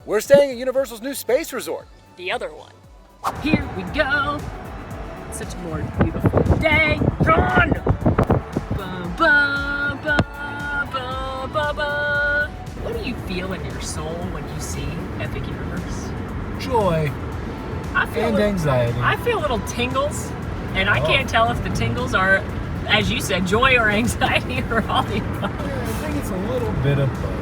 We're staying at Universal's new space resort. The other one. Here we go. Such a more beautiful day. Come on! Ba, ba, ba, ba, ba, ba. What do you feel in your soul when you see Epic Universe? Joy. And anxiety. I feel little tingles, and I can't tell if the tingles are, as you said, joy or anxiety or all the above. I think it's a little bit of both.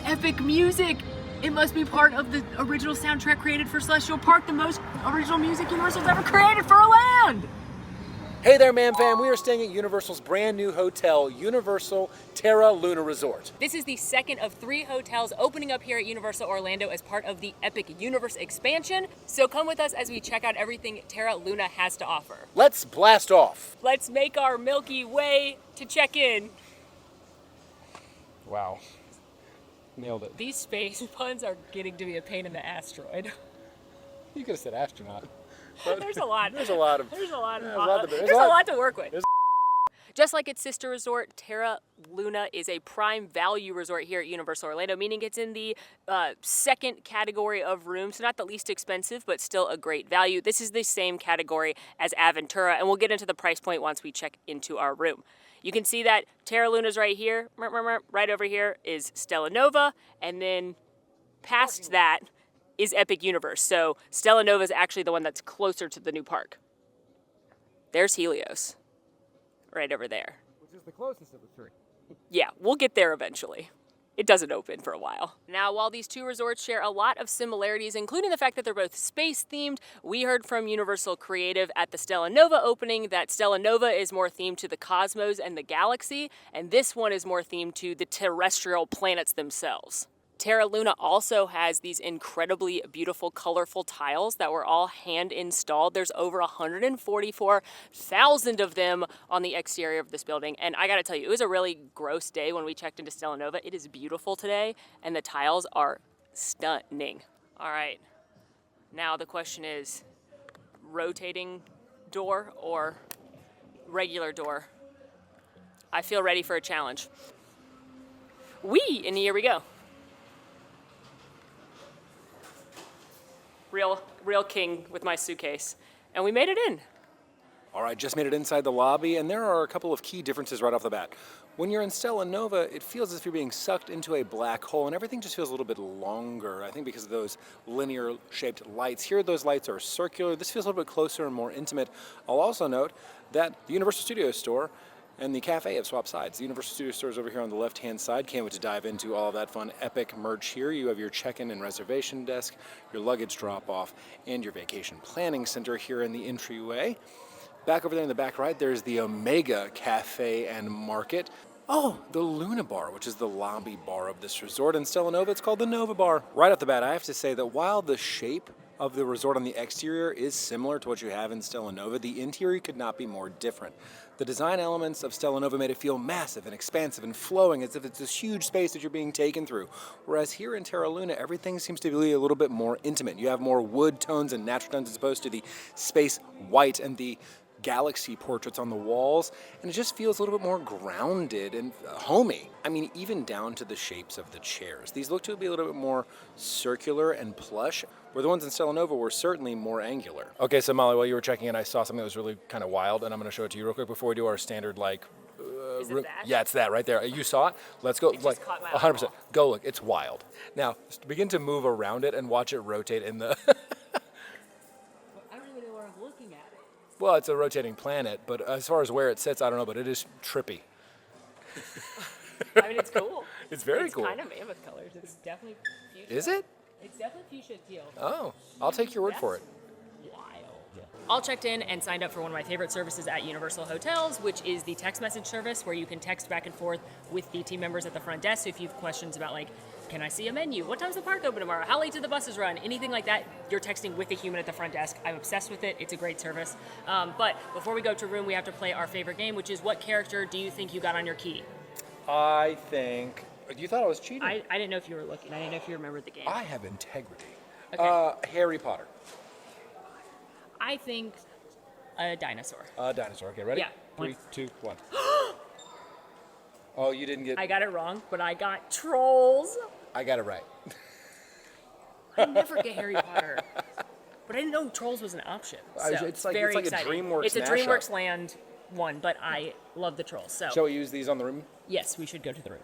Epic music! It must be part of the original soundtrack created for Celestial Park, the most original music Universal's ever created for a land! Hey there, Man Fam. We are staying at Universal's brand new hotel, Universal Terra Luna Resort. This is the second of 3 hotels opening up here at Universal Orlando as part of the Epic Universe expansion. So come with us as we check out everything Terra Luna has to offer. Let's blast off. Let's make our Milky Way to check in. Wow. Nailed it. These space puns are getting to be a pain in the asteroid. You could have said astronaut. There's a lot. There's a lot to work with. Just like its sister resort, Terra Luna is a prime value resort here at Universal Orlando, meaning it's in the second category of rooms, so not the least expensive, but still a great value. This is the same category as Aventura, and we'll get into the price point once we check into our room. You can see that Terra Luna's right here. Right over here is Stella Nova, and then past that is Epic Universe. So Stella Nova is actually the one that's closer to the new park. There's Helios, right over there. Which is the closest of the 3. Yeah, we'll get there eventually. It doesn't open for a while. Now, while these 2 resorts share a lot of similarities, including the fact that they're both space-themed, we heard from Universal Creative at the Stella Nova opening that Stella Nova is more themed to the cosmos and the galaxy, and this one is more themed to the terrestrial planets themselves. Terra Luna also has these incredibly beautiful, colorful tiles that were all hand-installed. There's over 144,000 of them on the exterior of this building. And I gotta tell you, it was a really gross day when we checked into Stella Nova. It is beautiful today, and the tiles are stunning. All right, now the question is, rotating door or regular door? I feel ready for a challenge. And here we go. Real king with my suitcase. And we made it in. All right, just made it inside the lobby, and there are a couple of key differences right off the bat. When you're in Stella Nova, it feels as if you're being sucked into a black hole, and everything just feels a little bit longer, I think because of those linear-shaped lights. Here, those lights are circular. This feels a little bit closer and more intimate. I'll also note that the Universal Studios store and the cafe have swapped sides. The Universal Studios store is over here on the left-hand side. Can't wait to dive into all of that fun epic merch here. You have your check-in and reservation desk, your luggage drop-off, and your vacation planning center here in the entryway. Back over there in the back right, there's the Omega Cafe and Market. Oh, the Luna Bar, which is the lobby bar of this resort. In Stella Nova, it's called the Nova Bar. Right off the bat, I have to say that while the shape of the resort on the exterior is similar to what you have in Stella Nova, the interior could not be more different. The design elements of Stella Nova made it feel massive and expansive and flowing, as if it's this huge space that you're being taken through. Whereas here in Terra Luna, everything seems to be a little bit more intimate. You have more wood tones and natural tones as opposed to the space white and the galaxy portraits on the walls, and it just feels a little bit more grounded and homey. I mean, even down to the shapes of the chairs. These look to be a little bit more circular and plush, where the ones in Stella Nova were certainly more angular. Okay, so Molly, while you were checking in, I saw something that was really kind of wild, and I'm going to show it to you real quick before we do our standard, Is it that? Yeah, it's that right there. You saw it? Let's go, It just caught my 100%. Go look. It's wild. Now, begin to move around it and watch it rotate in the... I don't even know where I'm looking at it. Well, it's a rotating planet, but as far as where it sits, I don't know, but it is trippy. I mean, it's cool. It's very cool. It's kind of mammoth colors. It's definitely fuchsia. Is it? It's definitely fuchsia teal. Oh, I'll take your word for it. Wild. All checked in and signed up for one of my favorite services at Universal Hotels, which is the text message service where you can text back and forth with the team members at the front desk. So if you have questions about can I see a menu? What time's the park open tomorrow? How late do the buses run? Anything like that, you're texting with a human at the front desk. I'm obsessed with it. It's a great service. But before we go to room, we have to play our favorite game, which is what character do you think you got on your key? I think... You thought I was cheating? I didn't know if you were looking. I didn't know if you remembered the game. I have integrity. Okay. Harry Potter. I think a dinosaur. A dinosaur. Okay, ready? Yeah. 3, 2, 1. Oh, you didn't get... I got it wrong, but I got Trolls. I got it right. I never get Harry Potter. But I didn't know Trolls was an option. So it's like very a exciting. DreamWorks It's a mashup. DreamWorks Land one, but I love the Trolls. So Shall we use these on the room? yes, we should go to the room.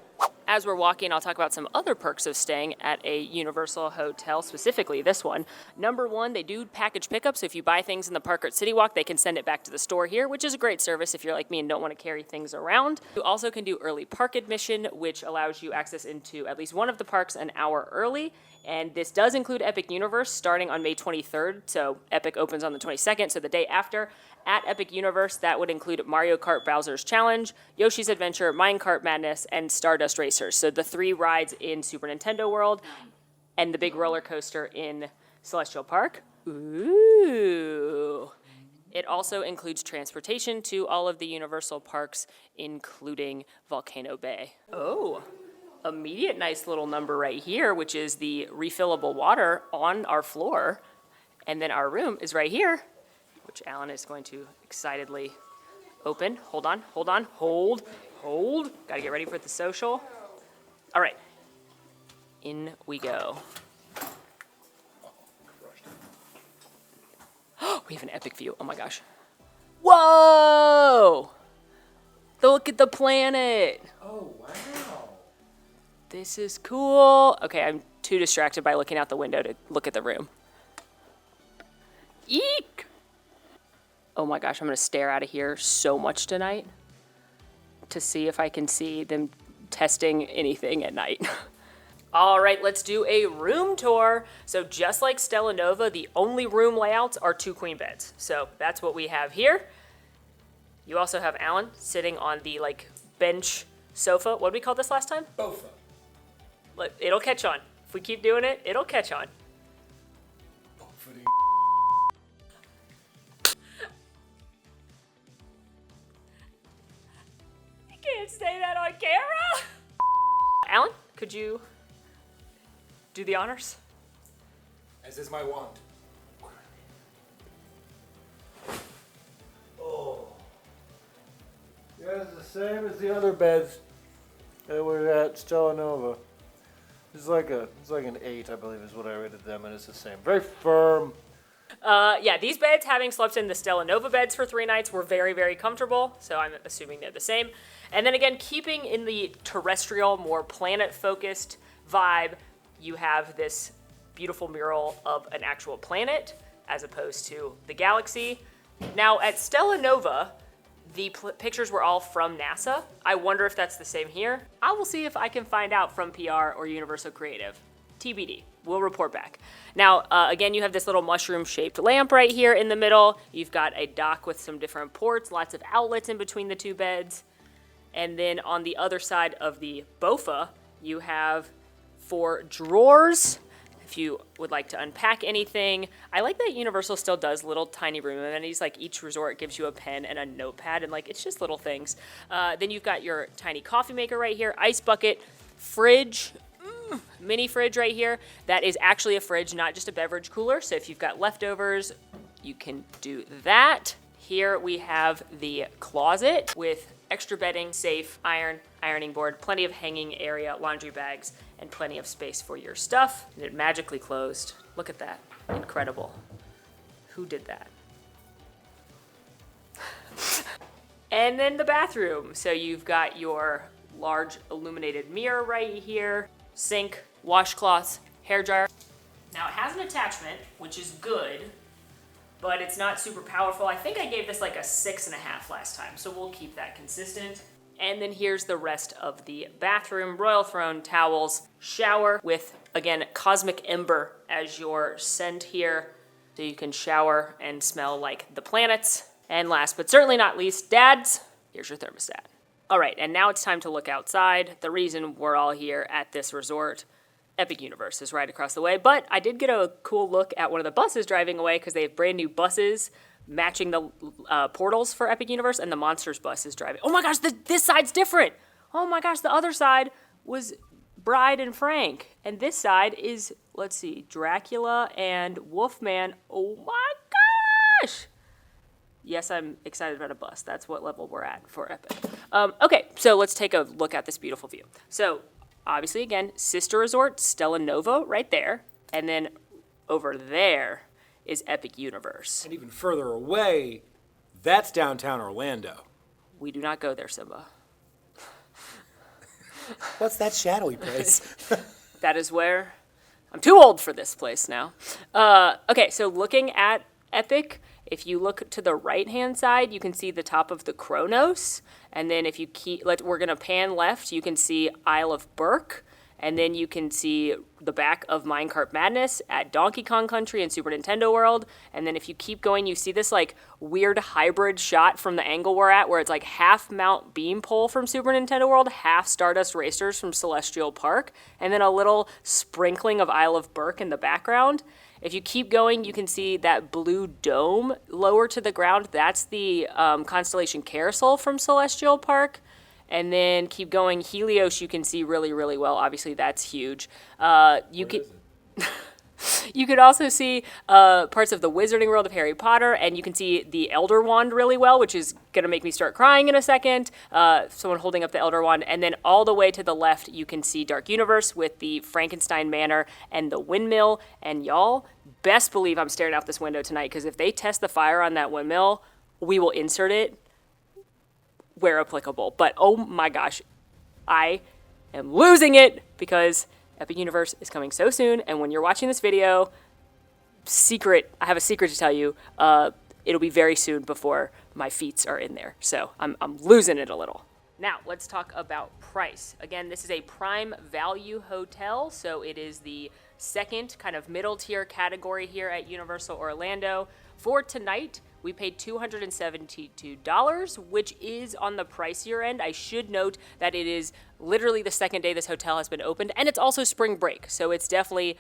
As we're walking, I'll talk about some other perks of staying at a Universal hotel, specifically this one. Number one, they do package pickup, so if you buy things in the park or at City Walk, they can send it back to the store here, which is a great service if you're like me and don't want to carry things around. You also can do early park admission, which allows you access into at least one of the parks an hour early. And this does include Epic Universe starting on May 23rd, so Epic opens on the 22nd, so the day after. At Epic Universe, that would include Mario Kart Bowser's Challenge, Yoshi's Adventure, Minecart Madness, and Stardust Racers. So the 3 rides in Super Nintendo World and the big roller coaster in Celestial Park. Ooh. It also includes transportation to all of the Universal parks, including Volcano Bay. Oh, immediate nice little number right here, which is the refillable water on our floor. And then our room is right here, which Alan is going to excitedly open. Hold on. Hold. Gotta get ready for the social. All right. In we go. We have an epic view. Oh my gosh. Whoa! Look at the planet. Oh, wow. This is cool. Okay, I'm too distracted by looking out the window to look at the room. Eek! Oh my gosh, I'm gonna stare out of here so much tonight to see if I can see them testing anything at night. All right, let's do a room tour. So just like Stella Nova, the only room layouts are 2 queen beds. So that's what we have here. You also have Alan sitting on the bench sofa. What did we call this last time? Bofa. It'll catch on. If we keep doing it, it'll catch on. You can't say that on camera. Alan, could you do the honors? As is my wont. Oh. Yeah, it's the same as the other beds that were at Stella Nova. It's like an 8, I believe, is what I rated them, and it's the same. Very firm. Yeah, these beds, having slept in the Stella Nova beds for 3 nights, were very, very comfortable, so I'm assuming they're the same. And then again, keeping in the terrestrial, more planet-focused vibe, you have this beautiful mural of an actual planet, as opposed to the galaxy. Now, at Stella Nova, the pictures were all from NASA. I wonder if that's the same here. I will see if I can find out from PR or Universal Creative. TBD. We'll report back. Now, again, you have this little mushroom-shaped lamp right here in the middle. You've got a dock with some different ports, lots of outlets in between the 2 beds. And then on the other side of the Bofa, you have 4 drawers. If you would like to unpack anything. I like that Universal still does little tiny room amenities, like each resort gives you a pen and a notepad, and it's just little things. Then you've got your tiny coffee maker right here, ice bucket, fridge, mini fridge right here. That is actually a fridge, not just a beverage cooler. So if you've got leftovers, you can do that. Here we have the closet with extra bedding, safe, ironing board, plenty of hanging area, laundry bags, and plenty of space for your stuff. And it magically closed. Look at that. Incredible. Who did that? And then the bathroom. So you've got your large illuminated mirror right here, sink, washcloths, hair dryer. Now it has an attachment, which is good, but it's not super powerful. I think I gave this a 6.5 last time, so we'll keep that consistent. And then here's the rest of the bathroom. Royal throne, towels, shower with, again, Cosmic Ember as your scent here. So you can shower and smell like the planets. And last but certainly not least, dads, here's your thermostat. All right, and now it's time to look outside. The reason we're all here at this resort, Epic Universe, is right across the way. But I did get a cool look at one of the buses driving away because they have brand new buses matching the portals for Epic Universe, and the Monsters bus is driving. Oh my gosh, this side's different. Oh my gosh, the other side was Bride and Frank. And this side is, let's see, Dracula and Wolfman. Oh my gosh. Yes, I'm excited about a bus. That's what level we're at for Epic. Okay, so let's take a look at this beautiful view. So obviously, again, sister resort, Stella Nova right there. And then over there is Epic Universe. And even further away, that's downtown Orlando. We do not go there, Simba. What's that shadowy place? That is where I'm too old for this place now. Okay, so looking at Epic, if you look to the right-hand side, you can see the top of the Kronos. And then if you we're going to pan left, you can see Isle of Berk. And then you can see the back of Minecart Madness at Donkey Kong Country and Super Nintendo World. And then if you keep going, you see this like weird hybrid shot from the angle we're at where it's like half Mount Beanpole from Super Nintendo World, half Stardust Racers from Celestial Park, and then a little sprinkling of Isle of Berk in the background. If you keep going, you can see that blue dome lower to the ground. That's the Constellation Carousel from Celestial Park. And then keep going, Helios you can see really, really well. Obviously, that's huge. You could also see parts of the Wizarding World of Harry Potter, and you can see the Elder Wand really well, which is going to make me start crying in a second. Someone holding up the Elder Wand. And then all the way to the left, you can see Dark Universe with the Frankenstein Manor and the windmill. And y'all, best believe I'm staring out this window tonight, because if they test the fire on that windmill, we will insert it where applicable. But oh my gosh, I am losing it because Epic Universe is coming so soon. And when you're watching this video, I have a secret to tell you. It'll be very soon before my feet are in there. So I'm losing it a little. Now, let's talk about price. Again, this is a prime value hotel, so it is the second kind of middle tier category here at Universal Orlando. For tonight, we paid $272, which is on the pricier end. I should note that it is literally the second day this hotel has been opened, and it's also spring break, so it's definitely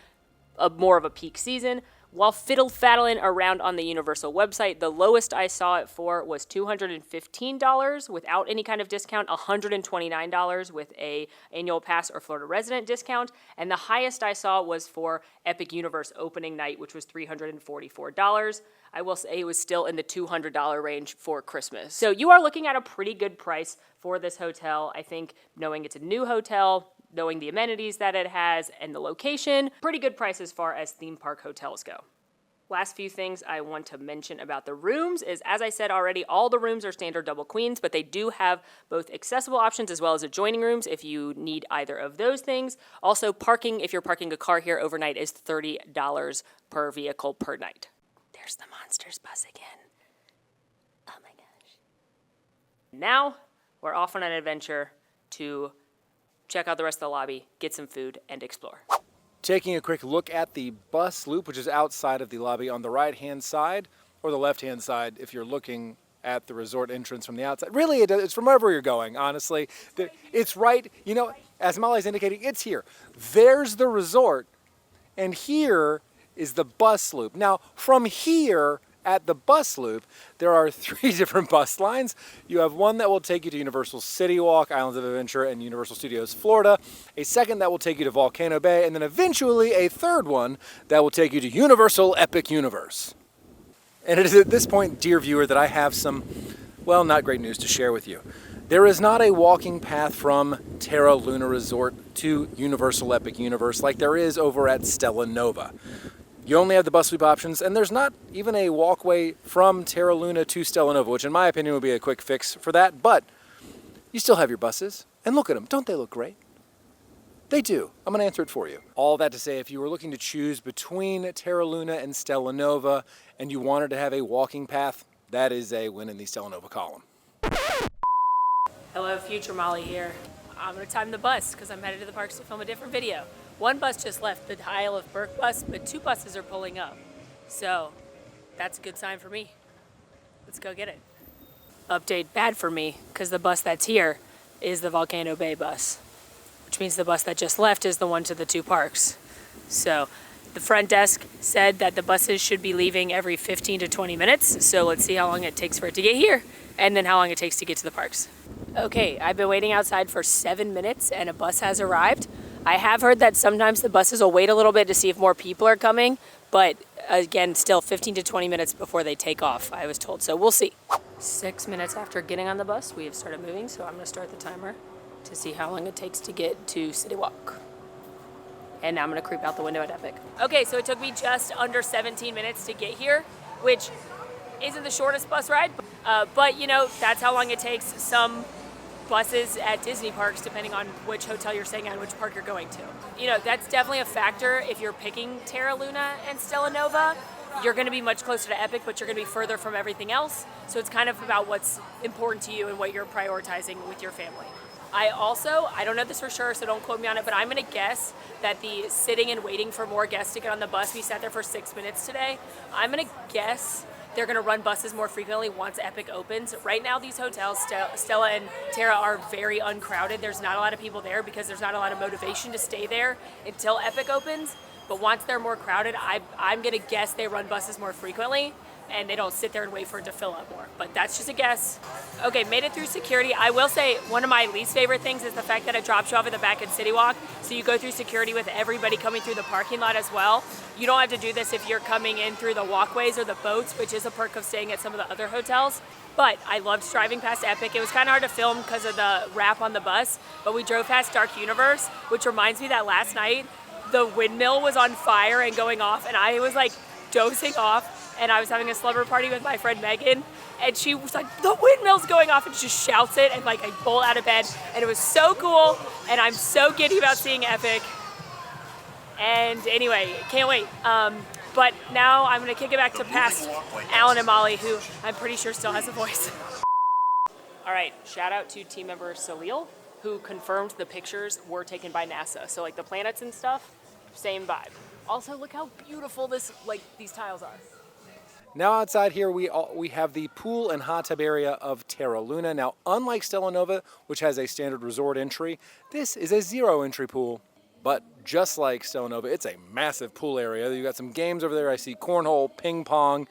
more of a peak season. While fiddle-faddling around on the Universal website, the lowest I saw it for was $215 without any kind of discount, $129 with a annual pass or Florida resident discount, and the highest I saw was for Epic Universe opening night, which was $344. I will say it was still in the $200 range for Christmas. So you are looking at a pretty good price for this hotel. I think knowing it's a new hotel, knowing the amenities that it has and the location, pretty good price as far as theme park hotels go. Last few things I want to mention about the rooms is, as I said already, all the rooms are standard double queens, but they do have both accessible options as well as adjoining rooms if you need either of those things. Also, parking, if you're parking a car here overnight, is $30 per vehicle per night. There's the Monsters bus again. Oh my gosh. Now, we're off on an adventure to check out the rest of the lobby, get some food, and explore. Taking a quick look at the bus loop, which is outside of the lobby on the right-hand side, or the left-hand side if you're looking at the resort entrance from the outside. Really, it's from wherever you're going, honestly. It's right, you know, as Molly's indicating, it's here. There's the resort, and here is the bus loop. Now, from here, at the bus loop, there are 3 different bus lines. You have one that will take you to Universal City Walk, Islands of Adventure, and Universal Studios Florida, a second that will take you to Volcano Bay, and then eventually a third one that will take you to Universal Epic Universe. And it is at this point, dear viewer, that I have some, well, not great news to share with you. There is not a walking path from Terra Luna Resort to Universal Epic Universe like there is over at Stella Nova. You only have the bus loop options, and there's not even a walkway from Terra Luna to Stella Nova, which in my opinion would be a quick fix for that, but you still have your buses, and look at them. Don't they look great? They do. I'm going to answer it for you. All that to say, if you were looking to choose between Terra Luna and Stella Nova, and you wanted to have a walking path, that is a win in the Stella Nova column. Hello, future Molly here. I'm going to time the bus because I'm headed to the parks to film a different video. One bus just left, the Isle of Berk bus, but 2 buses are pulling up. So that's a good sign for me. Let's go get it. Update bad for me, because the bus that's here is the Volcano Bay bus, which means the bus that just left is the one to the 2 parks. So the front desk said that the buses should be leaving every 15 to 20 minutes. So let's see how long it takes for it to get here, and then how long it takes to get to the parks. Okay, I've been waiting outside for 7 minutes, and a bus has arrived. I have heard that sometimes the buses will wait a little bit to see if more people are coming, but again, still 15 to 20 minutes before they take off, I was told. So we'll see. 6 minutes after getting on the bus, we have started moving. So I'm going to start the timer to see how long it takes to get to City Walk. And now I'm going to creep out the window at Epic. Okay, so it took me just under 17 minutes to get here, which isn't the shortest bus ride. But, you know, that's how long it takes some buses at Disney parks, depending on which hotel you're staying at and which park you're going to. You know, that's definitely a factor if you're picking Terra Luna and Stella Nova. You're going to be much closer to Epic, but you're going to be further from everything else. So it's kind of about what's important to you and what you're prioritizing with your family. I don't know this for sure, so don't quote me on it, but I'm going to guess that the sitting and waiting for more guests to get on the bus, we sat there for 6 minutes today. I'm going to guess they're going to run buses more frequently once Epic opens. Right now, these hotels, Stella and Terra, are very uncrowded. There's not a lot of people there because there's not a lot of motivation to stay there until Epic opens. But once they're more crowded, I'm going to guess they run buses more frequently and they don't sit there and wait for it to fill up more. But that's just a guess. Okay, made it through security. I will say one of my least favorite things is the fact that it drops you off at the back at City Walk. So you go through security with everybody coming through the parking lot as well. You don't have to do this if you're coming in through the walkways or the boats, which is a perk of staying at some of the other hotels. But I loved driving past Epic. It was kind of hard to film because of the wrap on the bus, but we drove past Dark Universe, which reminds me that last night the windmill was on fire and going off, and I was like dozing off, and I was having a slumber party with my friend Megan, and she was like, the windmill's going off, and she just shouts it, and like I bolt out of bed, and it was so cool, and I'm so giddy about seeing Epic. And anyway, can't wait. But now I'm gonna kick it back to past Alan and Molly, who I'm pretty sure still has a voice. All right, shout out to team member Salil, who confirmed the pictures were taken by NASA. So like the planets and stuff, same vibe. Also, look how beautiful these tiles are. Now outside here, we have the pool and hot tub area of Terra Luna. Now, unlike Stella Nova, which has a standard resort entry, this is a zero entry pool. But just like Stella Nova, it's a massive pool area. You got some games over there. I see cornhole, ping pong,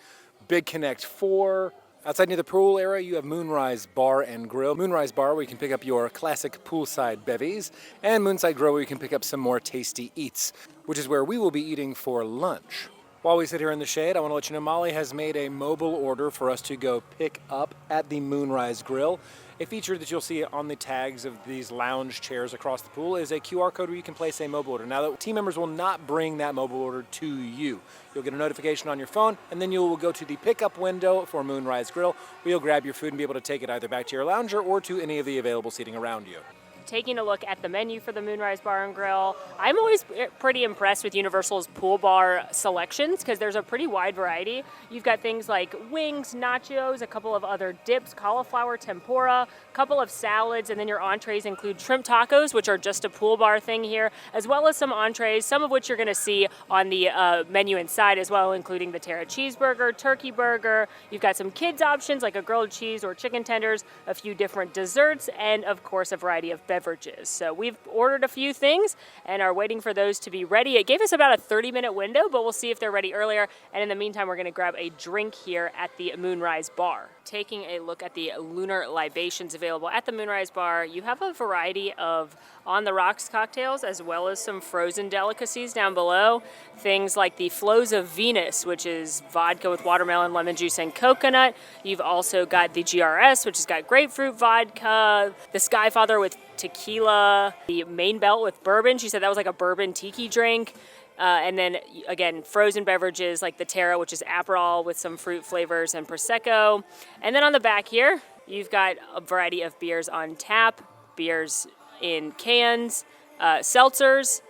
Big Connect 4. Outside near the pool area, you have Moonrise Bar and Grill. Moonrise Bar, where you can pick up your classic poolside bevies, and Moonside Grill, where you can pick up some more tasty eats, which is where we will be eating for lunch. While we sit here in the shade, I want to let you know Molly has made a mobile order for us to go pick up at the Moonrise Grill. A feature that you'll see on the tags of these lounge chairs across the pool is a QR code where you can place a mobile order. Now, the team members will not bring that mobile order to you. You'll get a notification on your phone, and then you will go to the pickup window for Moonrise Grill, where you'll grab your food and be able to take it either back to your lounger or to any of the available seating around you. Taking a look at the menu for the Moonrise Bar and Grill, I'm always pretty impressed with Universal's pool bar selections because there's a pretty wide variety. You've got things like wings, nachos, a couple of other dips, cauliflower tempura, a couple of salads, and then your entrees include shrimp tacos, which are just a pool bar thing here, as well as some entrees, some of which you're going to see on the menu inside as well, including the Terra cheeseburger, turkey burger. You've got some kids options like a grilled cheese or chicken tenders, a few different desserts, and of course a variety of beverages. So we've ordered a few things and are waiting for those to be ready. It gave us about a 30-minute window, but we'll see if they're ready earlier. And in the meantime, we're going to grab a drink here at the Moonrise Bar. Taking a look at the lunar libations available at the Moonrise Bar, you have a variety of on-the-rocks cocktails as well as some frozen delicacies down below. Things like the Flows of Venus, which is vodka with watermelon, lemon juice, and coconut. You've also got the GRS, which has got grapefruit vodka, the Skyfather with tequila, the Main Belt with bourbon. She said that was like a bourbon tiki drink. And then, again, frozen beverages like the Terra, which is Aperol with some fruit flavors, and Prosecco. And then on the back here, you've got a variety of beers on tap, beers in cans, seltzers,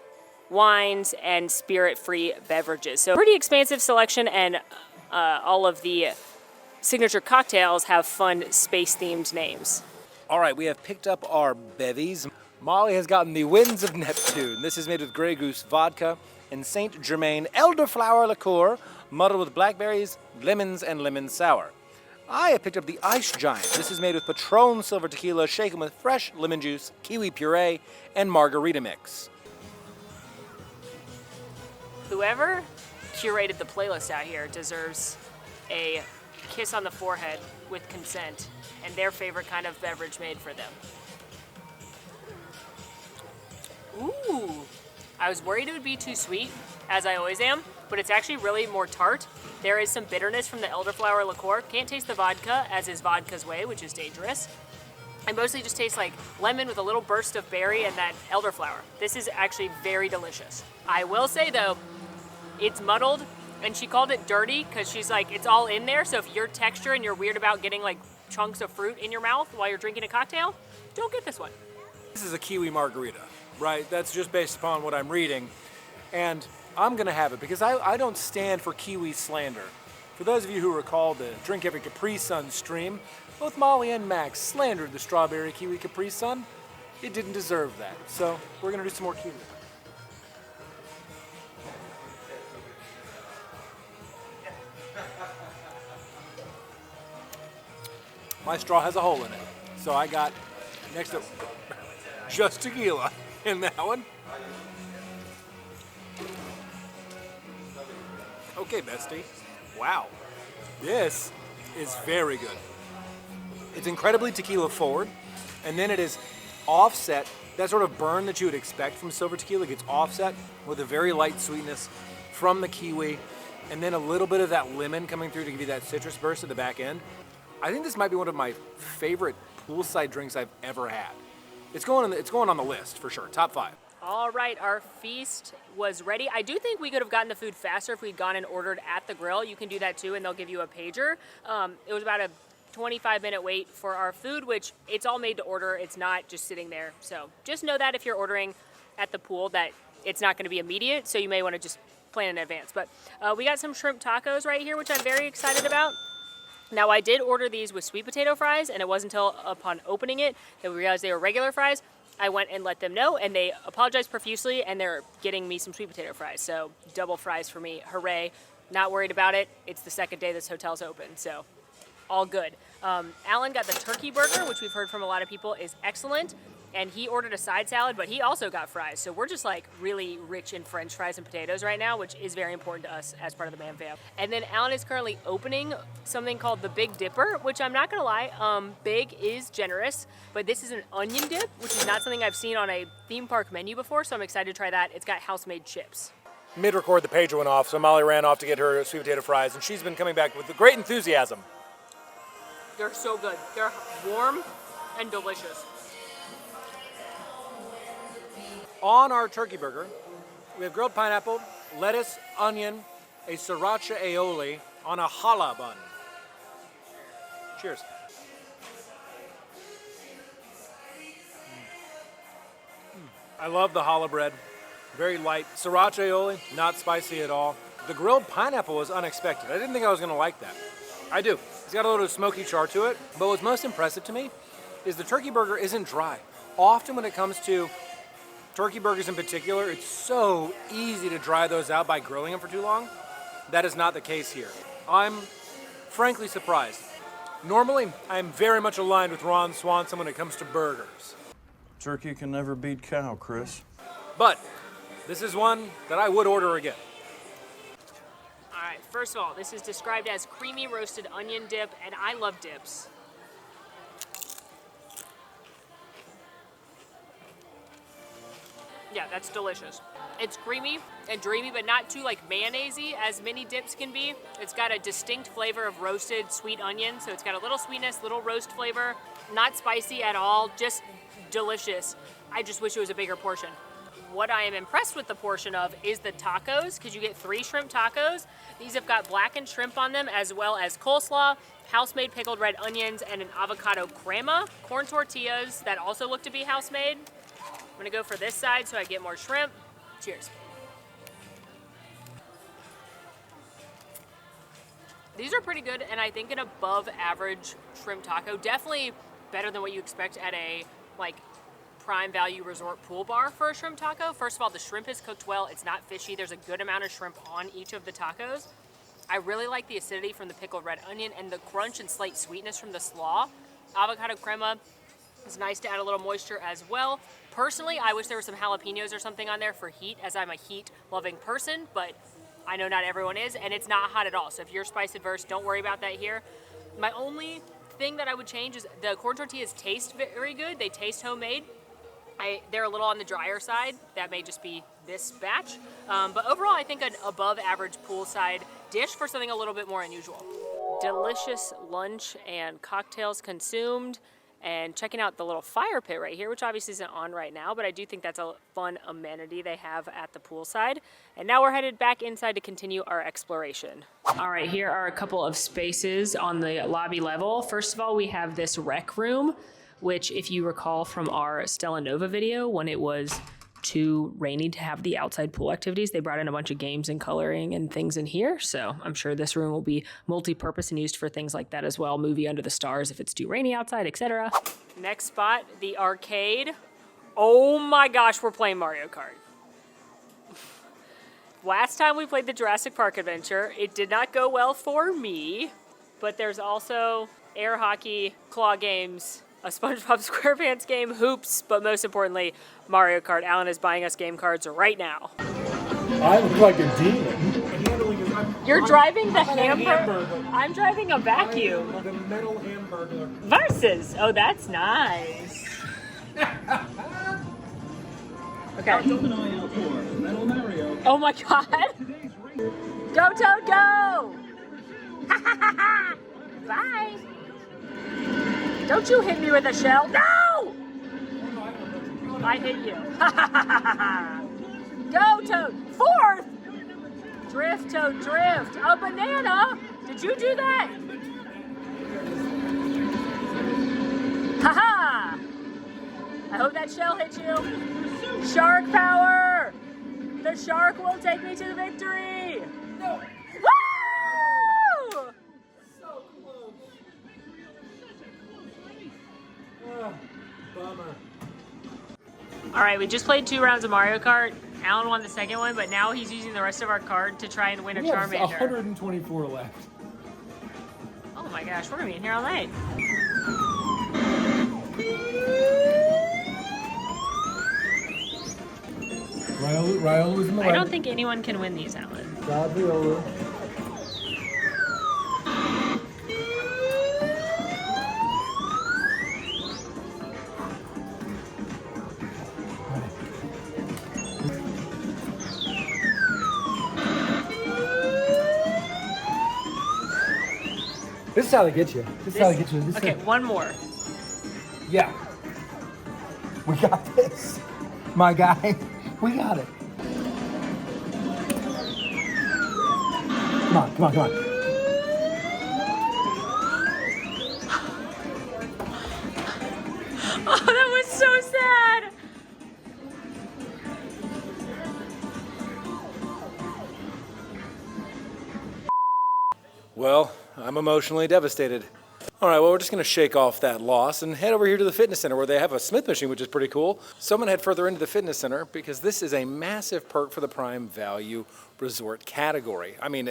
wines, and spirit-free beverages. So pretty expansive selection, and all of the signature cocktails have fun space-themed names. All right, we have picked up our bevies. Molly has gotten the Winds of Neptune. This is made with Grey Goose vodka and Saint Germain elderflower liqueur, muddled with blackberries, lemons, and lemon sour. I have picked up the Ice Giant. This is made with Patron Silver Tequila, shaken with fresh lemon juice, kiwi puree, and margarita mix. Whoever curated the playlist out here deserves a kiss on the forehead with consent and their favorite kind of beverage made for them. Ooh. I was worried it would be too sweet, as I always am, but it's actually really more tart. There is some bitterness from the elderflower liqueur. Can't taste the vodka, as is vodka's way, which is dangerous. It mostly just tastes like lemon with a little burst of berry and that elderflower. This is actually very delicious. I will say though, it's muddled, and she called it dirty because she's like, it's all in there, so if you're texture and you're weird about getting like chunks of fruit in your mouth while you're drinking a cocktail, don't get this one. This is a kiwi margarita, right? That's just based upon what I'm reading. And I'm gonna have it because I don't stand for kiwi slander. For those of you who recall the Drink Every Capri Sun stream, both Molly and Max slandered the strawberry kiwi Capri Sun. It didn't deserve that. So we're gonna do some more kiwi. My straw has a hole in it. So I got next to just tequila in that one. Okay, bestie. Wow. This is very good. It's incredibly tequila forward, and then it is offset. That sort of burn that you would expect from silver tequila gets offset with a very light sweetness from the kiwi, and then a little bit of that lemon coming through to give you that citrus burst at the back end. I think this might be one of my favorite poolside drinks I've ever had. It's going on the list for sure, top 5. All right, our feast was ready. I do think we could have gotten the food faster if we'd gone and ordered at the grill. You can do that too, and they'll give you a pager. It was about a 25-minute wait for our food, which it's all made to order. It's not just sitting there. So just know that if you're ordering at the pool that it's not going to be immediate, so you may want to just plan in advance. But we got some shrimp tacos right here, which I'm very excited about. Now, I did order these with sweet potato fries, and it wasn't until upon opening it that we realized they were regular fries. I went and let them know, and they apologized profusely, and they're getting me some sweet potato fries. So double fries for me. Hooray. Not worried about it. It's the second day this hotel's open, so all good. Alan got the turkey burger, which we've heard from a lot of people is excellent, and he ordered a side salad, but he also got fries. So we're just like really rich in French fries and potatoes right now, which is very important to us as part of the Man Fam. And then Alan is currently opening something called the Big Dipper, which I'm not gonna lie, big is generous, but this is an onion dip, which is not something I've seen on a theme park menu before, so I'm excited to try that. It's got house-made chips. Mid-record, the pager went off, so Molly ran off to get her sweet potato fries, and she's been coming back with great enthusiasm. They're so good. They're warm and delicious. On our turkey burger, we have grilled pineapple, lettuce, onion, a sriracha aioli on a challah bun. Cheers. I love the challah bread. Very light. Sriracha aioli, not spicy at all. The grilled pineapple was unexpected. I didn't think I was going to like that. I do. It's got a little smoky char to it, but what's most impressive to me is the turkey burger isn't dry. Often when it comes to turkey burgers in particular, it's so easy to dry those out by grilling them for too long. That is not the case here. I'm frankly surprised. Normally, I am very much aligned with Ron Swanson when it comes to burgers. Turkey can never beat cow, Chris. But this is one that I would order again. All right, first of all, this is described as creamy roasted onion dip, and I love dips. Yeah, that's delicious. It's creamy and dreamy, but not too like mayonnaise-y as many dips can be. It's got a distinct flavor of roasted sweet onion, so it's got a little sweetness, little roast flavor. Not spicy at all, just delicious. I just wish it was a bigger portion. What I am impressed with the portion of is the tacos, because you get 3 shrimp tacos. These have got blackened shrimp on them, as well as coleslaw, house-made pickled red onions, and an avocado crema. Corn tortillas that also look to be house-made. I'm gonna go for this side so I get more shrimp. Cheers. These are pretty good, and I think an above average shrimp taco. Definitely better than what you expect at a like prime value resort pool bar for a shrimp taco. First of all, the shrimp is cooked well. It's not fishy. There's a good amount of shrimp on each of the tacos. I really like the acidity from the pickled red onion and the crunch and slight sweetness from the slaw. Avocado crema is nice to add a little moisture as well. Personally, I wish there were some jalapenos or something on there for heat, as I'm a heat-loving person, but I know not everyone is, and it's not hot at all. So if you're spice adverse, don't worry about that here. My only thing that I would change is the corn tortillas taste very good. They taste homemade. They're a little on the drier side. That may just be this batch. But overall, I think an above average poolside dish for something a little bit more unusual. Delicious lunch and cocktails consumed, and checking out the little fire pit right here, which obviously isn't on right now, but I do think that's a fun amenity they have at the poolside. And now we're headed back inside to continue our exploration. All right, here are a couple of spaces on the lobby level. First of all, we have this rec room, which if you recall from our Stella Nova video, when it was too rainy to have the outside pool activities, they brought in a bunch of games and coloring and things in here. So I'm sure this room will be multi-purpose and used for things like that as well. Movie under the stars if it's too rainy outside, etc. Next spot, the arcade. Oh my gosh, we're playing Mario Kart. Last time we played the Jurassic Park adventure, it did not go well for me, but there's also air hockey, claw games, a SpongeBob SquarePants game, hoops, but most importantly, Mario Kart. Alan is buying us game cards right now. I look like a demon. You're driving the hamburger. I'm driving a vacuum. The metal hamburger. Versus. Oh, that's nice. Okay. Oh my god. Go, Toad, go! Bye. Don't you hit me with a shell. No! I hit you. Go, Toad. Fourth! Drift, Toad, drift. A banana? Did you do that? Haha! I hope that shell hit you. Shark power! The shark will take me to the victory! No! Woo! So close. Oh, bummer. All right, we just played 2 rounds of Mario Kart. Alan won the second one, but now he's using the rest of our card to try and win a Charmander. 124 left. Oh my gosh, we're gonna be in here all night. Ryle was in the I don't think anyone can win these, Alan. Gabriella. This is how they get you. This is how they get you. This Okay, is one more. Yeah. We got this. My guy. We got it. Come on, come on, come on. Oh, that was so sad. Well, I'm emotionally devastated. All right, well, we're just going to shake off that loss and head over here to the fitness center where they have a Smith machine, which is pretty cool. So I'm going to head further into the fitness center because this is a massive perk for the Prime Value Resort category. I mean,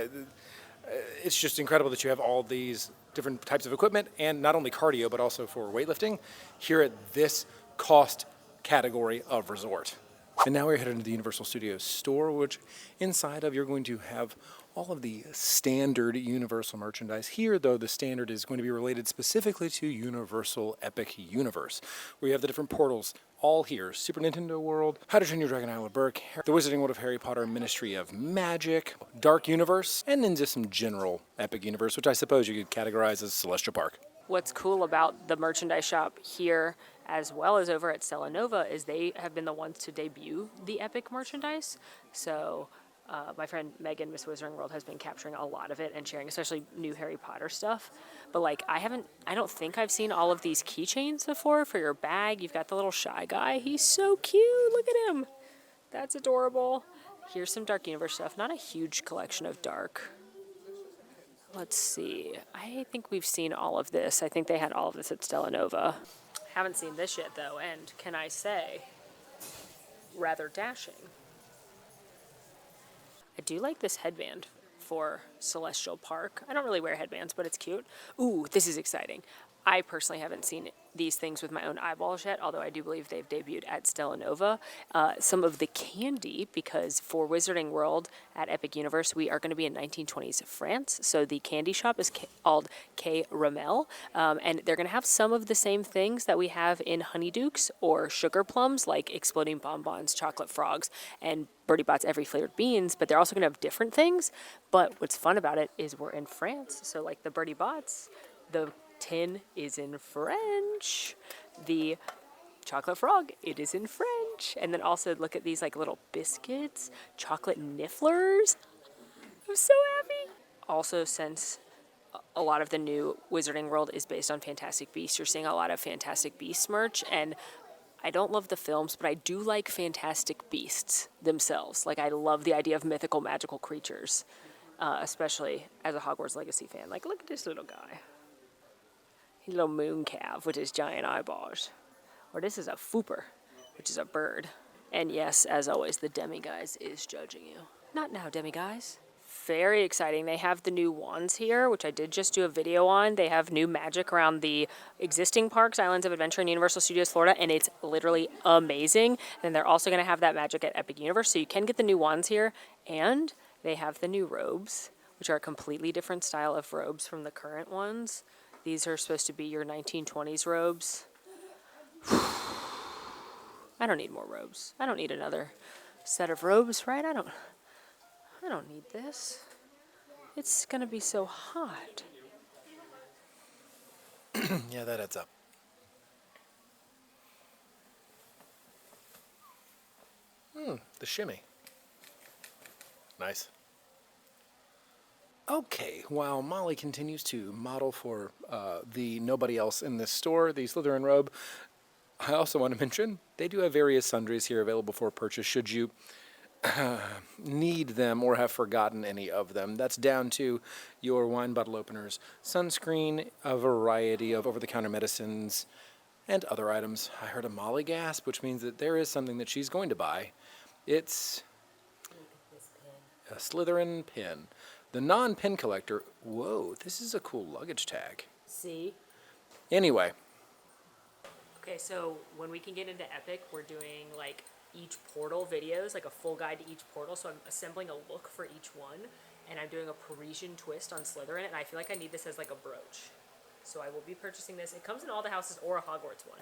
it's just incredible that you have all these different types of equipment and not only cardio, but also for weightlifting here at this cost category of resort. And now we're headed into the Universal Studios store, which inside of you're going to have all of the standard Universal merchandise. Here, though, the standard is going to be related specifically to Universal Epic Universe, where you have the different portals all here. Super Nintendo World, How to Train Your Dragon Isla Burke, The Wizarding World of Harry Potter, Ministry of Magic, Dark Universe, and then just some general Epic Universe, which I suppose you could categorize as Celestial Park. What's cool about the merchandise shop here, as well as over at Stella Nova, is they have been the ones to debut the Epic merchandise. So my friend Megan, Miss Wizarding World, has been capturing a lot of it and sharing, especially new Harry Potter stuff. But like, I don't think I've seen all of these keychains before for your bag. You've got the little shy guy. He's so cute. Look at him. That's adorable. Here's some Dark Universe stuff. Not a huge collection of Dark. Let's see. I think we've seen all of this. I think they had all of this at Stella Nova. Haven't seen this yet, though, and can I say, rather dashing. I do like this headband for Celestial Park. I don't really wear headbands, but it's cute. Ooh, this is exciting. I personally haven't seen these things with my own eyeballs yet, although I do believe they've debuted at Stella Nova. Some of the candy, because for Wizarding World at Epic Universe, we are going to be in 1920s France. So the candy shop is called K. Ramel, and they're going to have some of the same things that we have in Honeydukes or Sugar Plums, like exploding bonbons, chocolate frogs, and Birdie Bot's every flavored beans, but they're also going to have different things. But what's fun about it is we're in France, so like the Birdie Bots, the tin is in French. The chocolate frog, it is in French. And then also look at these like little biscuits, chocolate nifflers. I'm so happy. Also, since a lot of the new Wizarding World is based on Fantastic Beasts, you're seeing a lot of Fantastic Beasts merch, and I don't love the films, but I do like Fantastic Beasts themselves. Like, I love the idea of mythical, magical creatures, especially as a Hogwarts Legacy fan. Like, look at this little guy. He's a little moon calf with his giant eyeballs. Or this is a fooper, which is a bird. And yes, as always, the Demiguise is judging you. Not now, Demiguise. Very exciting. They have the new wands here, which I did just do a video on. They have new magic around the existing parks, Islands of Adventure and Universal Studios Florida, and it's literally amazing. And they're also going to have that magic at Epic Universe, so you can get the new wands here. And they have the new robes, which are a completely different style of robes from the current ones. These are supposed to be your 1920s robes. I don't need more robes. I don't need another set of robes, right? I don't need this. It's gonna be so hot. Yeah, that adds up. The shimmy. Nice. Okay, while Molly continues to model for the nobody else in this store, the Slytherin robe, I also want to mention they do have various sundries here available for purchase should you need them or have forgotten any of them. That's down to your wine bottle openers, sunscreen, a variety of over-the-counter medicines, and other items. I heard a Molly gasp, which means that there is something that she's going to buy. It's a Slytherin pin. The non-pin collector, whoa, this is a cool luggage tag. See? Anyway. Okay, so when we can get into Epic, we're doing like each portal videos, like a full guide to each portal. So I'm assembling a look for each one, and I'm doing a Parisian twist on Slytherin, and I feel like I need this as like a brooch. So I will be purchasing this. It comes in all the houses or a Hogwarts one.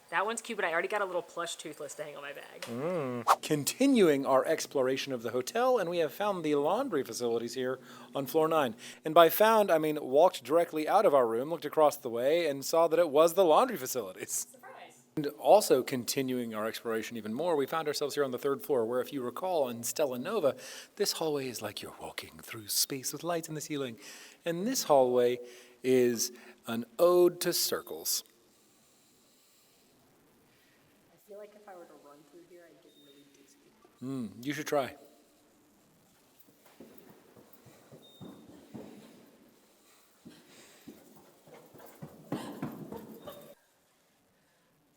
That one's cute, but I already got a little plush Toothless to hang on my bag. Continuing our exploration of the hotel, and we have found the laundry facilities here on floor 9. And by found, I mean walked directly out of our room, looked across the way, and saw that it was the laundry facilities. Surprise! And also continuing our exploration even more, we found ourselves here on the 3rd floor, where if you recall in Stella Nova, this hallway is like you're walking through space with lights in the ceiling. And this hallway is an ode to circles. I feel like if I were to run through here, I'd get really dizzy. You should try.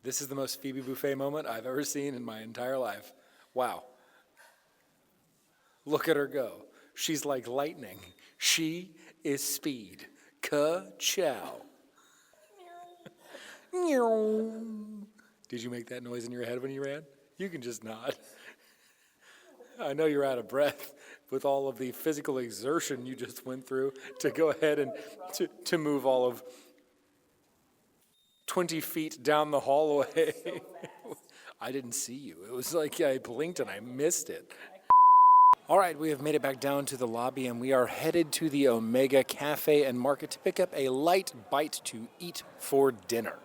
This is the most Phoebe Buffet moment I've ever seen in my entire life. Wow. Look at her go. She's like lightning. She is speed. Ka-chow. Did you make that noise in your head when you ran? You can just nod. I know you're out of breath with all of the physical exertion you just went through to go ahead and to move all of 20 feet down the hallway. I didn't see you. It was like I blinked and I missed it. All right, we have made it back down to the lobby, and we are headed to the Omega Cafe and Market to pick up a light bite to eat for dinner.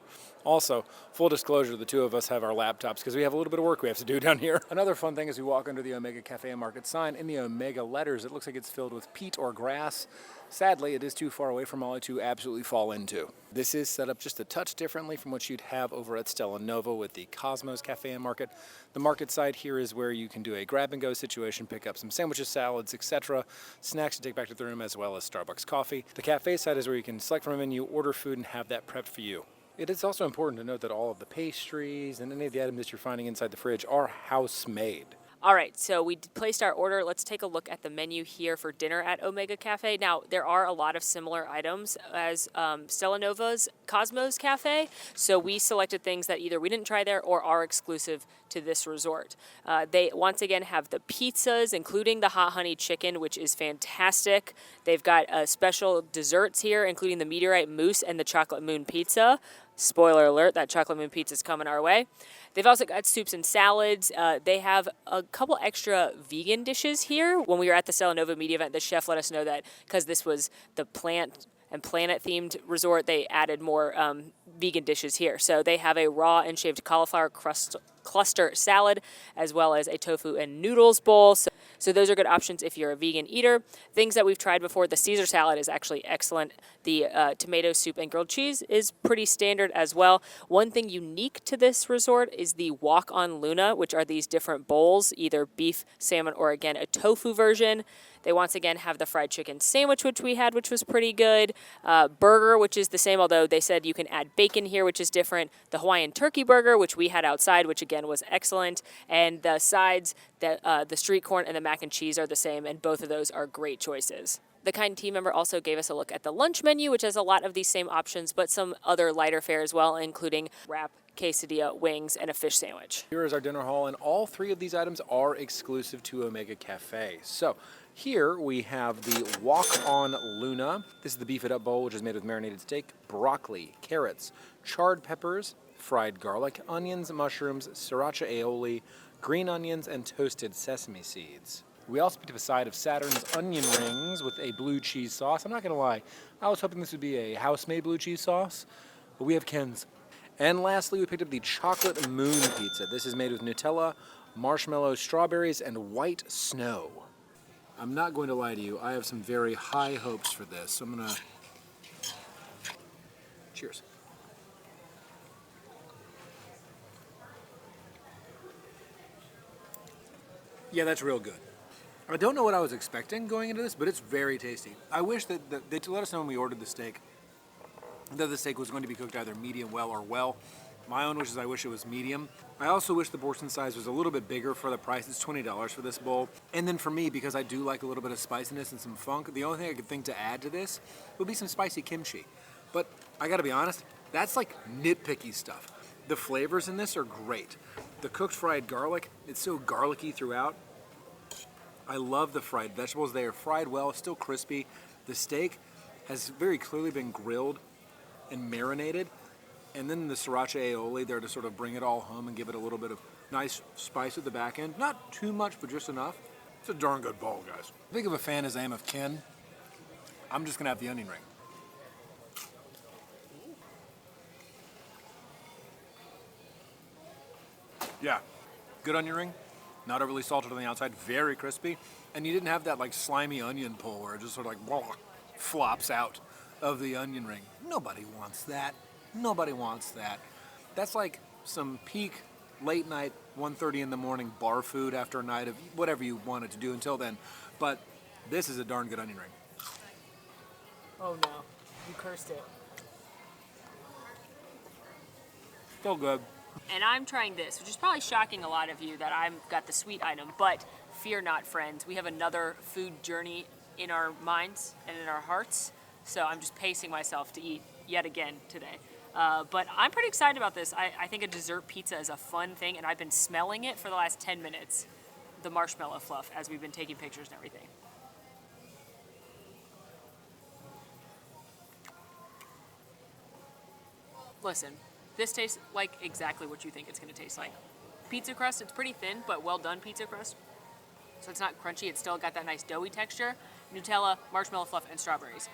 Also, full disclosure, the two of us have our laptops because we have a little bit of work we have to do down here. Another fun thing is we walk under the Omega Cafe and Market sign. In the Omega letters, it looks like it's filled with peat or grass. Sadly, it is too far away from Molly to absolutely fall into. This is set up just a touch differently from what you'd have over at Stella Nova with the Cosmos Cafe and Market. The market side here is where you can do a grab-and-go situation, pick up some sandwiches, salads, etc., snacks to take back to the room, as well as Starbucks coffee. The cafe side is where you can select from a menu, order food, and have that prepped for you. It is also important to note that all of the pastries and any of the items that you're finding inside the fridge are house-made. All right, so we placed our order. Let's take a look at the menu here for dinner at Omega Cafe. Now, there are a lot of similar items as Stella Nova's Cosmos Cafe, so we selected things that either we didn't try there or are exclusive to this resort. They, once again, have the pizzas, including the hot honey chicken, which is fantastic. They've got special desserts here, including the meteorite mousse and the chocolate moon pizza. Spoiler alert, that chocolate moon pizza is coming our way. They've also got soups and salads. They have a couple extra vegan dishes here. When we were at the Stella Nova media event, the chef let us know that because this was the plant and planet-themed resort, they added more vegan dishes here. So they have a raw and shaved cauliflower cluster salad, as well as a tofu and noodles bowl. So those are good options if you're a vegan eater. Things that we've tried before, the Caesar salad is actually excellent. The tomato soup and grilled cheese is pretty standard as well. One thing unique to this resort is the Walk on Luna, which are these different bowls, either beef, salmon, or again, a tofu version. They once again have the fried chicken sandwich, which we had, which was pretty good. Burger, which is the same, although they said you can add bacon here, which is different. The Hawaiian turkey burger, which we had outside, which again was excellent. And the sides, the street corn and the mac and cheese are the same, and both of those are great choices. The Kind team member also gave us a look at the lunch menu, which has a lot of these same options, but some other lighter fare as well, including wrap, quesadilla, wings, and a fish sandwich. Here is our dinner hall, and all three of these items are exclusive to Omega Cafe. So here we have the Walk on Luna. This is the Beef It Up bowl, which is made with marinated steak, broccoli, carrots, charred peppers, fried garlic, onions, mushrooms, sriracha aioli, green onions, and toasted sesame seeds. We also picked up a side of Saturn's onion rings with a blue cheese sauce. I'm not gonna lie, I was hoping this would be a house-made blue cheese sauce, but we have Ken's. And lastly, we picked up the chocolate moon pizza. This is made with Nutella, marshmallow, strawberries, and white snow. I'm not going to lie to you, I have some very high hopes for this, so I'm gonna... Cheers. Yeah, that's real good. I don't know what I was expecting going into this, but it's very tasty. I wish that they let us know when we ordered the steak that the steak was going to be cooked either medium well or well. My own wish is I wish it was medium. I also wish the portion size was a little bit bigger for the price. It's $20 for this bowl. And then for me, because I do like a little bit of spiciness and some funk, the only thing I could think to add to this would be some spicy kimchi. But I gotta be honest, that's like nitpicky stuff. The flavors in this are great. The cooked fried garlic, it's so garlicky throughout. I love the fried vegetables. They are fried well, still crispy. The steak has very clearly been grilled and marinated. And then the sriracha aioli there to sort of bring it all home and give it a little bit of nice spice at the back end. Not too much, but just enough. It's a darn good bowl, guys. Big of a fan as I am of Ken. I'm just gonna have the onion ring. Yeah, good onion ring. Not overly salted on the outside, very crispy. And you didn't have that like slimy onion pull where it just sort of like blah, flops out of the onion ring. Nobody wants that. Nobody wants that. That's like some peak late night, 1:30 in the morning bar food after a night of whatever you wanted to do until then. But this is a darn good onion ring. Oh no, you cursed it. Still good. And I'm trying this, which is probably shocking a lot of you that I've got the sweet item, but fear not, friends. We have another food journey in our minds and in our hearts, so I'm just pacing myself to eat yet again today. But I'm pretty excited about this. I think a dessert pizza is a fun thing, and I've been smelling it for the last 10 minutes, the marshmallow fluff, as we've been taking pictures and everything. Listen. This tastes like exactly what you think it's going to taste like. Pizza crust, it's pretty thin, but well done pizza crust. So it's not crunchy, it's still got that nice doughy texture. Nutella, marshmallow fluff, and strawberries.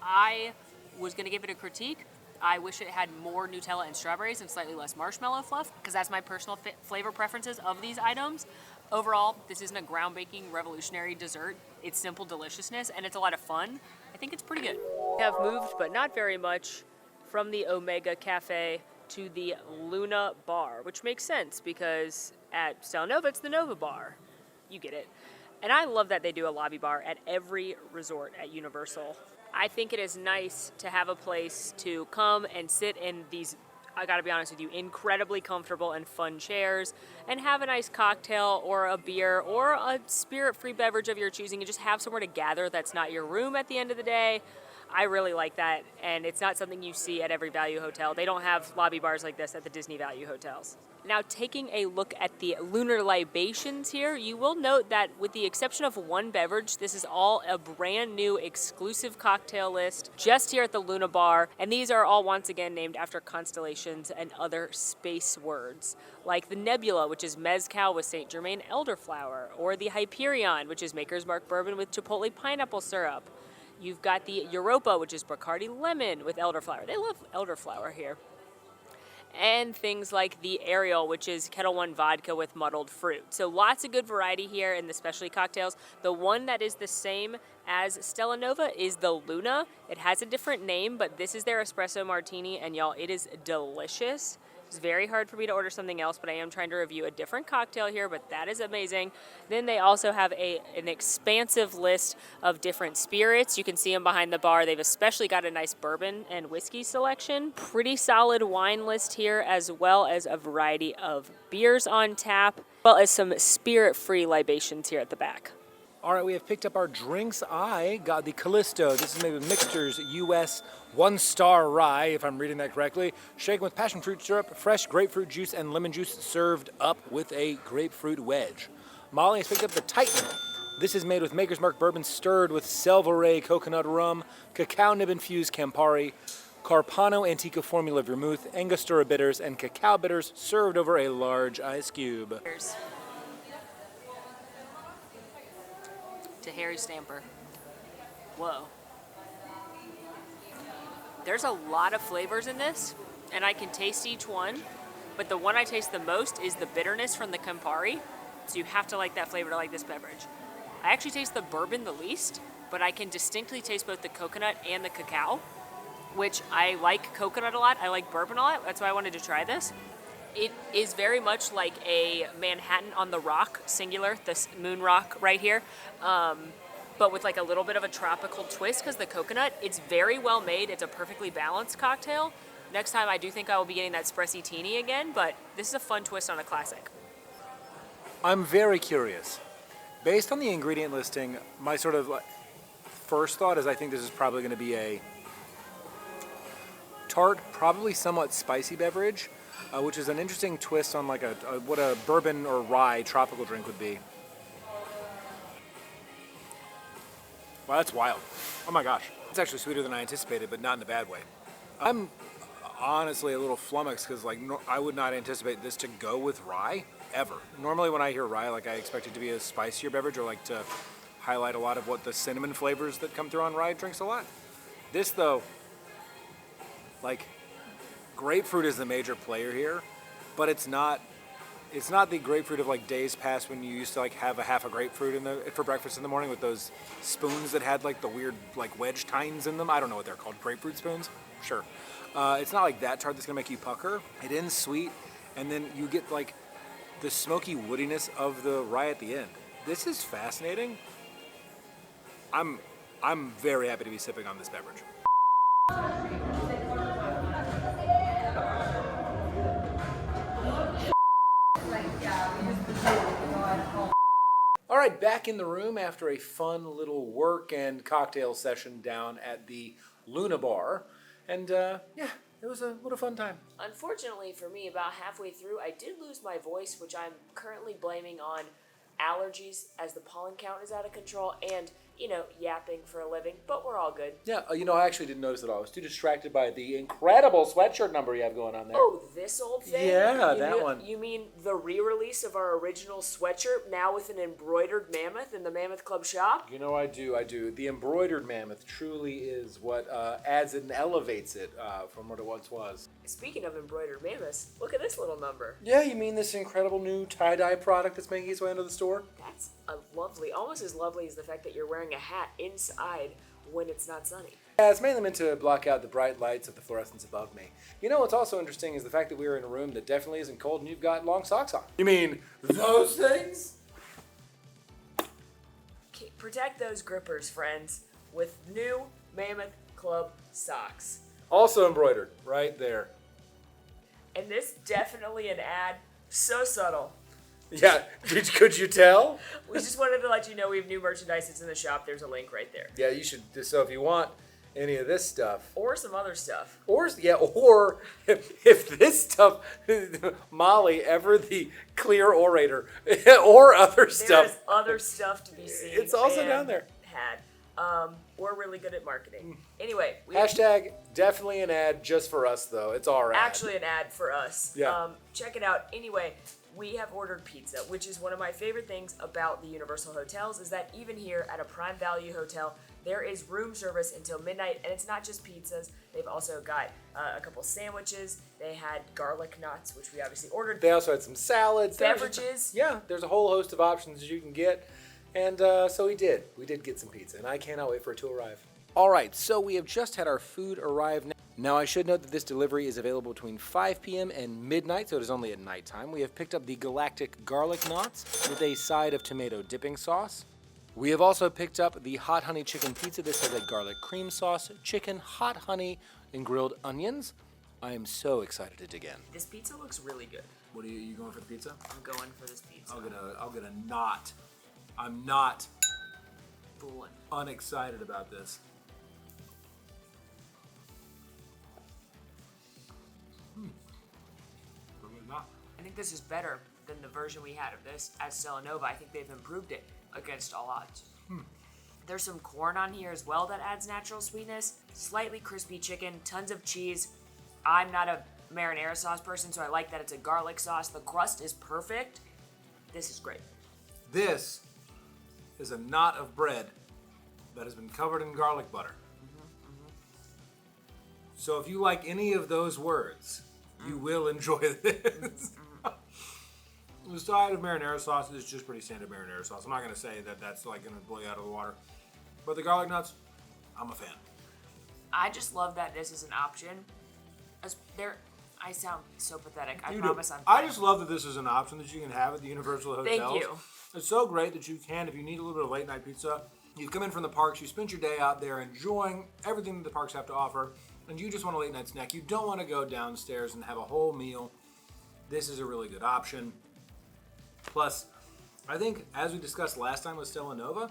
I was going to give it a critique. I wish it had more Nutella and strawberries and slightly less marshmallow fluff, because that's my personal flavor preferences of these items. Overall, this isn't a groundbreaking, revolutionary dessert. It's simple deliciousness, and it's a lot of fun. I think it's pretty good. We have moved, but not very much, from the Omega Cafe to the Luna Bar, which makes sense because at Stella Nova, it's the Nova Bar. You get it. And I love that they do a lobby bar at every resort at Universal. I think it is nice to have a place to come and sit in these I gotta be honest with you, incredibly comfortable and fun chairs, and have a nice cocktail or a beer or a spirit-free beverage of your choosing, and just have somewhere to gather that's not your room at the end of the day. I really like that, and it's not something you see at every value hotel. They don't have lobby bars like this at the Disney value hotels. Now, taking a look at the lunar libations here, you will note that with the exception of one beverage, this is all a brand new exclusive cocktail list just here at the Luna Bar. And these are all once again named after constellations and other space words, like the Nebula, which is Mezcal with Saint Germain elderflower, or the Hyperion, which is Maker's Mark bourbon with Chipotle pineapple syrup. You've got the Europa, which is Bacardi lemon with elderflower. They love elderflower here. And things like the Ariel, which is Kettle One vodka with muddled fruit. So lots of good variety here in the specialty cocktails. The one that is the same as Stella Nova is the Luna. It has a different name, but this is their espresso martini, and y'all, it is delicious. It's very hard for me to order something else, but I am trying to review a different cocktail here, but that is amazing. Then they also have an expansive list of different spirits. You can see them behind the bar. They've especially got a nice bourbon and whiskey selection. Pretty solid wine list here, as well as a variety of beers on tap, as well as some spirit-free libations here at the back. All right, we have picked up our drinks. I got the Callisto. This is made with Mixters US 1-star rye, if I'm reading that correctly. Shaken with passion fruit syrup, fresh grapefruit juice, and lemon juice served up with a grapefruit wedge. Molly has picked up the Titan. This is made with Maker's Mark bourbon stirred with Selvaray coconut rum, cacao nib-infused Campari, Carpano Antica formula vermouth, Angostura bitters, and cacao bitters served over a large ice cube. Cheers. To Harry Stamper. Whoa. There's a lot of flavors in this, and I can taste each one, but the one I taste the most is the bitterness from the Campari, so you have to like that flavor to like this beverage. I actually taste the bourbon the least, but I can distinctly taste both the coconut and the cacao, which I like coconut a lot, I like bourbon a lot, that's why I wanted to try this. It is very much like a Manhattan on the Rock, singular, this Moon Rock right here, but with like a little bit of a tropical twist because the coconut, it's very well made. It's a perfectly balanced cocktail. Next time I do think I will be getting that Spressitini again, but this is a fun twist on a classic. I'm very curious. Based on the ingredient listing, my sort of first thought is I think this is probably going to be a tart, probably somewhat spicy beverage. Which is an interesting twist on like what a bourbon or rye tropical drink would be. Wow, that's wild. Oh my gosh. It's actually sweeter than I anticipated, but not in a bad way. I'm honestly a little flummoxed because I would not anticipate this to go with rye, ever. Normally when I hear rye, I expect it to be a spicier beverage or to highlight a lot of what the cinnamon flavors that come through on rye drinks a lot. This though, grapefruit is the major player here, but it's not the grapefruit of days past when you used to have a half a grapefruit for breakfast in the morning with those spoons that had the weird wedge tines in them. I don't know what they're called, grapefruit spoons? Sure. It's not that tart that's gonna make you pucker. It ends sweet, and then you get the smoky woodiness of the rye at the end. This is fascinating. I'm very happy to be sipping on this beverage. All right, back in the room after a fun little work and cocktail session down at the Luna Bar. And it was what a fun time. Unfortunately for me, about halfway through, I did lose my voice, which I'm currently blaming on allergies as the pollen count is out of control and, yapping for a living, but we're all good. Yeah, I actually didn't notice it all. I was too distracted by the incredible sweatshirt number you have going on there. Oh, this old thing? Yeah, that one. You mean the re-release of our original sweatshirt, now with an embroidered mammoth in the Mammoth Club shop? I do. The embroidered mammoth truly is what adds it and elevates it from what it once was. Speaking of embroidered mammoths, look at this little number. Yeah, you mean this incredible new tie-dye product that's making its way into the store? That's almost as lovely as the fact that you're wearing a hat inside when it's not sunny. Yeah, it's mainly meant to block out the bright lights of the fluorescence above me. What's also interesting is the fact that we're in a room that definitely isn't cold and you've got long socks on. You mean those things? Protect those grippers, friends, with new Mammoth Club socks. Also embroidered, right there. And this definitely an ad. So subtle. Yeah, could you tell? We just wanted to let you know we have new merchandise. It's in the shop. There's a link right there. Yeah, you should. So if you want any of this stuff, Or some other stuff. or if this stuff, Molly, ever the clear orator, or other There's stuff, other stuff to be seen. it's also and down there. Had. We're really good at marketing. Anyway, we Hashtag definitely an ad just for us though. It's our ad. actually an ad for us. Yeah. Check it out. Anyway, we have ordered pizza, which is one of my favorite things about the Universal hotels is that even here at a Prime Value hotel, there is room service until midnight, and it's not just pizzas. They've also got a couple sandwiches. They had garlic knots, which we obviously ordered. They also had some salads, Beverages. Yeah, there's a whole host of options you can get, and so we did. We did get some pizza, and I cannot wait for it to arrive. All right, so we have just had our food arrive now. Now, I should note that this delivery is available between 5 p.m. and midnight, so it is only at nighttime. We have picked up the Galactic Garlic Knots with a side of tomato dipping sauce. We have also picked up the Hot Honey Chicken Pizza. This has a garlic cream sauce, chicken, hot honey, and grilled onions. I am so excited to dig in. This pizza looks really good. What are you going for the pizza? I'm going for this pizza. I'll get a knot. I'm not Fooling. unexcited about this. I think this is better than the version we had of this at Stella Nova. I think they've improved it against all odds. There's some corn on here as well that adds natural sweetness. Slightly crispy chicken, tons of cheese. I'm not a marinara sauce person, so I like that it's a garlic sauce. The crust is perfect. This is great. This is a knot of bread that has been covered in garlic butter. So if you like any of those words, you will enjoy this. The side of marinara sauce is just pretty standard marinara sauce. I'm not going to say that that's like going to blow you out of the water. But the garlic nuts, I'm a fan. I just love that this is an option. I sound so pathetic. I You promise do. I'm I fine. just love that this is an option that you can have at the Universal Hotels. Thank you. It's so great that you can, if you need a little bit of late night pizza, you come in from the parks, you spend your day out there enjoying everything that the parks have to offer, and you just want a late night snack. You don't want to go downstairs and have a whole meal. This is a really good option. Plus, I think, as we discussed last time with Stella Nova,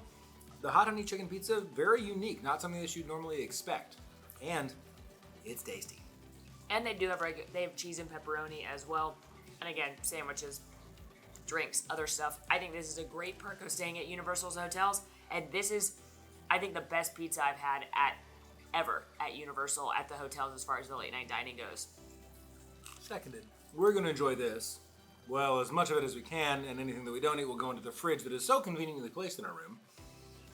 the hot honey chicken pizza, very unique, not something that you'd normally expect. And it's tasty. And they do have they have cheese and pepperoni as well. And again, sandwiches, drinks, other stuff. I think this is a great perk of staying at Universal's hotels. And this is, I think, the best pizza I've had ever at Universal at the hotels as far as the late night dining goes. Seconded. We're going to enjoy this. Well, as much of it as we can, and anything that we don't eat will go into the fridge that is so conveniently placed in our room.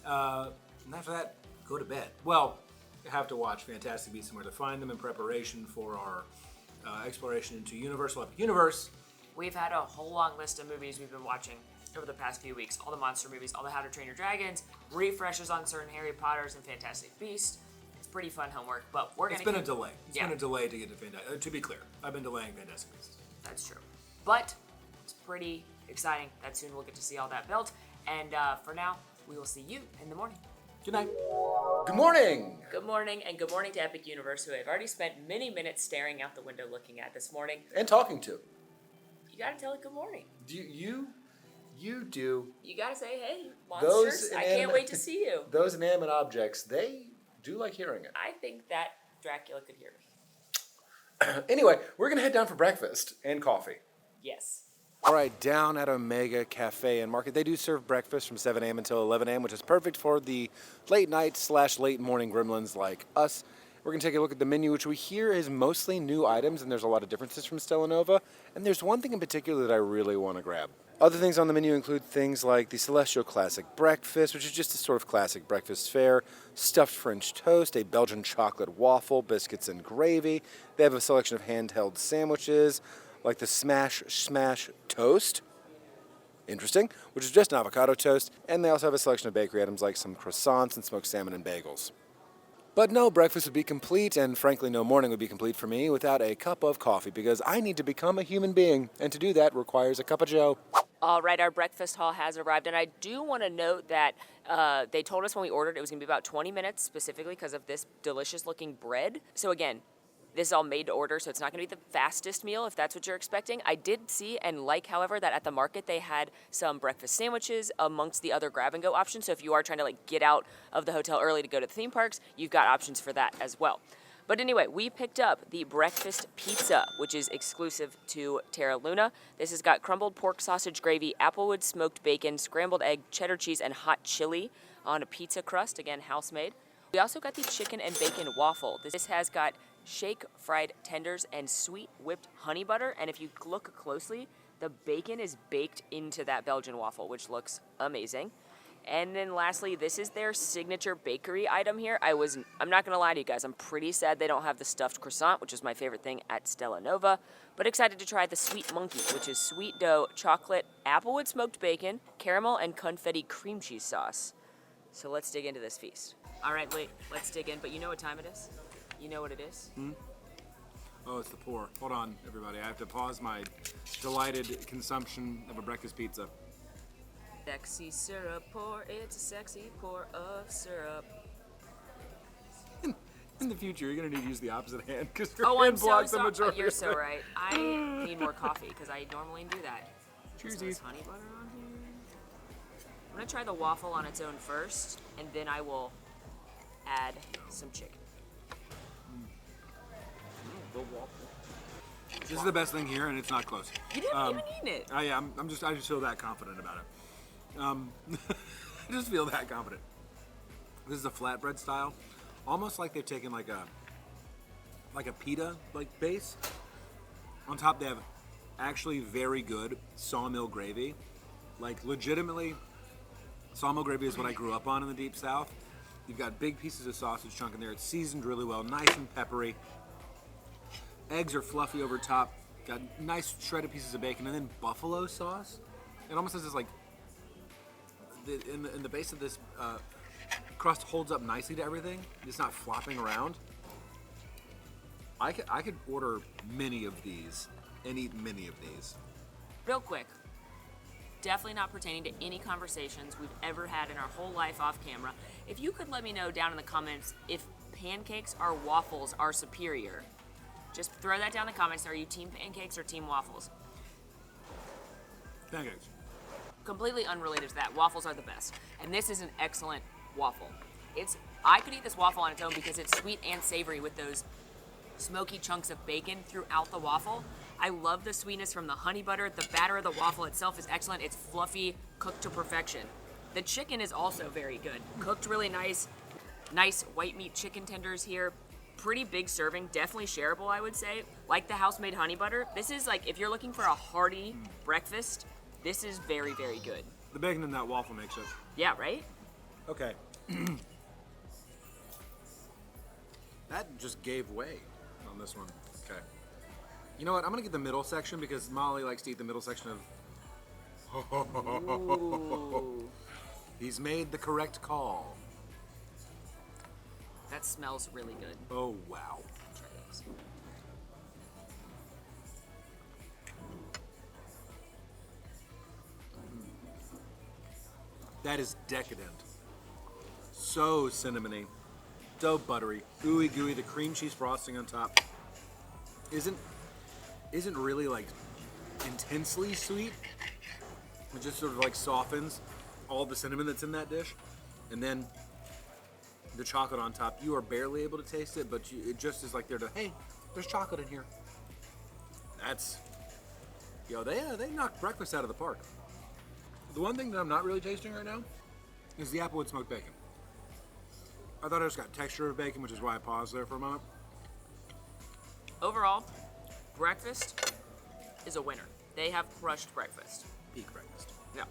And after that, go to bed. Well, you have to watch Fantastic Beasts and Where to Find Them in preparation for our exploration into Universal Epic Universe. We've had a whole long list of movies we've been watching over the past few weeks. All the monster movies, all the How to Train Your Dragons, refreshes on certain Harry Potters and Fantastic Beasts. It's pretty fun homework, but we're going to... It's been a delay. It's Yeah. been a delay to get to Fantastic. To be clear, I've been delaying Fantastic Beasts. That's true. But it's pretty exciting that soon we'll get to see all that built. And for now, we will see you in the morning. Good night. Good morning. Good morning, and good morning to Epic Universe, who I've already spent many minutes staring out the window looking at this morning. And talking to. You gotta tell it good morning. Do you do. You gotta say, hey, monsters, I can't wait to see you. Those inanimate objects, they do like hearing it. I think that Dracula could hear me. Anyway, we're going to head down for breakfast and coffee. Yes. All right, down at Omega Cafe and Market, they do serve breakfast from 7 a.m. until 11 a.m., which is perfect for the late night / late morning gremlins like us. We're going to take a look at the menu, which we hear is mostly new items, and there's a lot of differences from Stella Nova. And there's one thing in particular that I really want to grab. Other things on the menu include things like the Celestial Classic Breakfast, which is just a sort of classic breakfast fare, stuffed French toast, a Belgian chocolate waffle, biscuits and gravy. They have a selection of handheld sandwiches, like the Smash Smash Toast, interesting, which is just an avocado toast, and they also have a selection of bakery items like some croissants and smoked salmon and bagels. But no breakfast would be complete, and frankly no morning would be complete for me without a cup of coffee, because I need to become a human being, and to do that requires a cup of joe. All right, our breakfast haul has arrived, and I do want to note that they told us when we ordered it was going to be about 20 minutes, specifically because of this delicious-looking bread. So again, This is all made to order, so it's not going to be the fastest meal if that's what you're expecting. I did see and like, however, that at the market they had some breakfast sandwiches amongst the other grab-and-go options. So if you are trying to like get out of the hotel early to go to the theme parks, you've got options for that as well. But anyway, we picked up the breakfast pizza, which is exclusive to Terra Luna. This has got crumbled pork sausage gravy, applewood smoked bacon, scrambled egg, cheddar cheese, and hot chili on a pizza crust, again, house-made. We also got the chicken and bacon waffle. This has got shake fried tenders and sweet whipped honey butter, and if you look closely, the bacon is baked into that Belgian waffle, which looks amazing. And then lastly, this is their signature bakery item here. I'm not gonna lie to you guys, I'm pretty sad they don't have the stuffed croissant, which is my favorite thing at Stella Nova, but excited to try the sweet monkey, which is sweet dough, chocolate, applewood smoked bacon, caramel, and confetti cream cheese sauce. So let's dig into this feast. All right, wait, let's dig in, but you know what time it is? You know what it is? Oh, it's the pour. Hold on, everybody. I have to pause my delighted consumption of a breakfast pizza. Sexy syrup pour, it's a sexy pour of syrup. In the future, you're gonna need to use the opposite hand because your Oh, hand I'm so blocks the sorry. majority. You're so right. I need more coffee because I normally do that. Cheers, There's honey butter on here. I'm gonna try the waffle on its own first, and then I will add some chicken. The waffle. This is the best thing here, and it's not close. You didn't even eat it. Yeah, I just feel that confident about it. I just feel that confident. This is a flatbread style, almost like they've taken like a pita like base. On top, they have actually very good sawmill gravy. Like legitimately, sawmill gravy is what I grew up on in the deep south. You've got big pieces of sausage chunk in there. It's seasoned really well, nice and peppery. Eggs are fluffy over top. Got nice shredded pieces of bacon, and then buffalo sauce. It almost has this like in the base of this crust holds up nicely to everything. It's not flopping around. I could order many of these and eat many of these. Real quick, definitely not pertaining to any conversations we've ever had in our whole life off camera. If you could let me know down in the comments if pancakes or waffles are superior. Just throw that down in the comments. Are you team pancakes or team waffles? Pancakes. Completely unrelated to that, waffles are the best. And this is an excellent waffle. I could eat this waffle on its own because it's sweet and savory with those smoky chunks of bacon throughout the waffle. I love the sweetness from the honey butter. The batter of the waffle itself is excellent. It's fluffy, cooked to perfection. The chicken is also very good. Cooked really nice. Nice white meat chicken tenders here. Pretty big serving, definitely shareable, I would say. Like the house-made honey butter. This is like, if you're looking for a hearty breakfast, this is very, very good. The bacon in that waffle makes it. Yeah, right? Okay. That just gave way on this one. Okay. You know what? I'm gonna get the middle section because Molly likes to eat the middle section of. Ooh. He's made the correct call. That smells really good. Oh wow. Try this. That is decadent. So cinnamony, so buttery, ooey gooey. The cream cheese frosting on top isn't really like intensely sweet. It just sort of like softens all the cinnamon that's in that dish, and then the chocolate on top. You are barely able to taste it, but it just is like there to, hey, there's chocolate in here. That's, they knocked breakfast out of the park. The one thing that I'm not really tasting right now is the applewood smoked bacon. I thought it just got texture of bacon, which is why I paused there for a moment. Overall, breakfast is a winner. They have crushed breakfast. Peak breakfast. Yeah.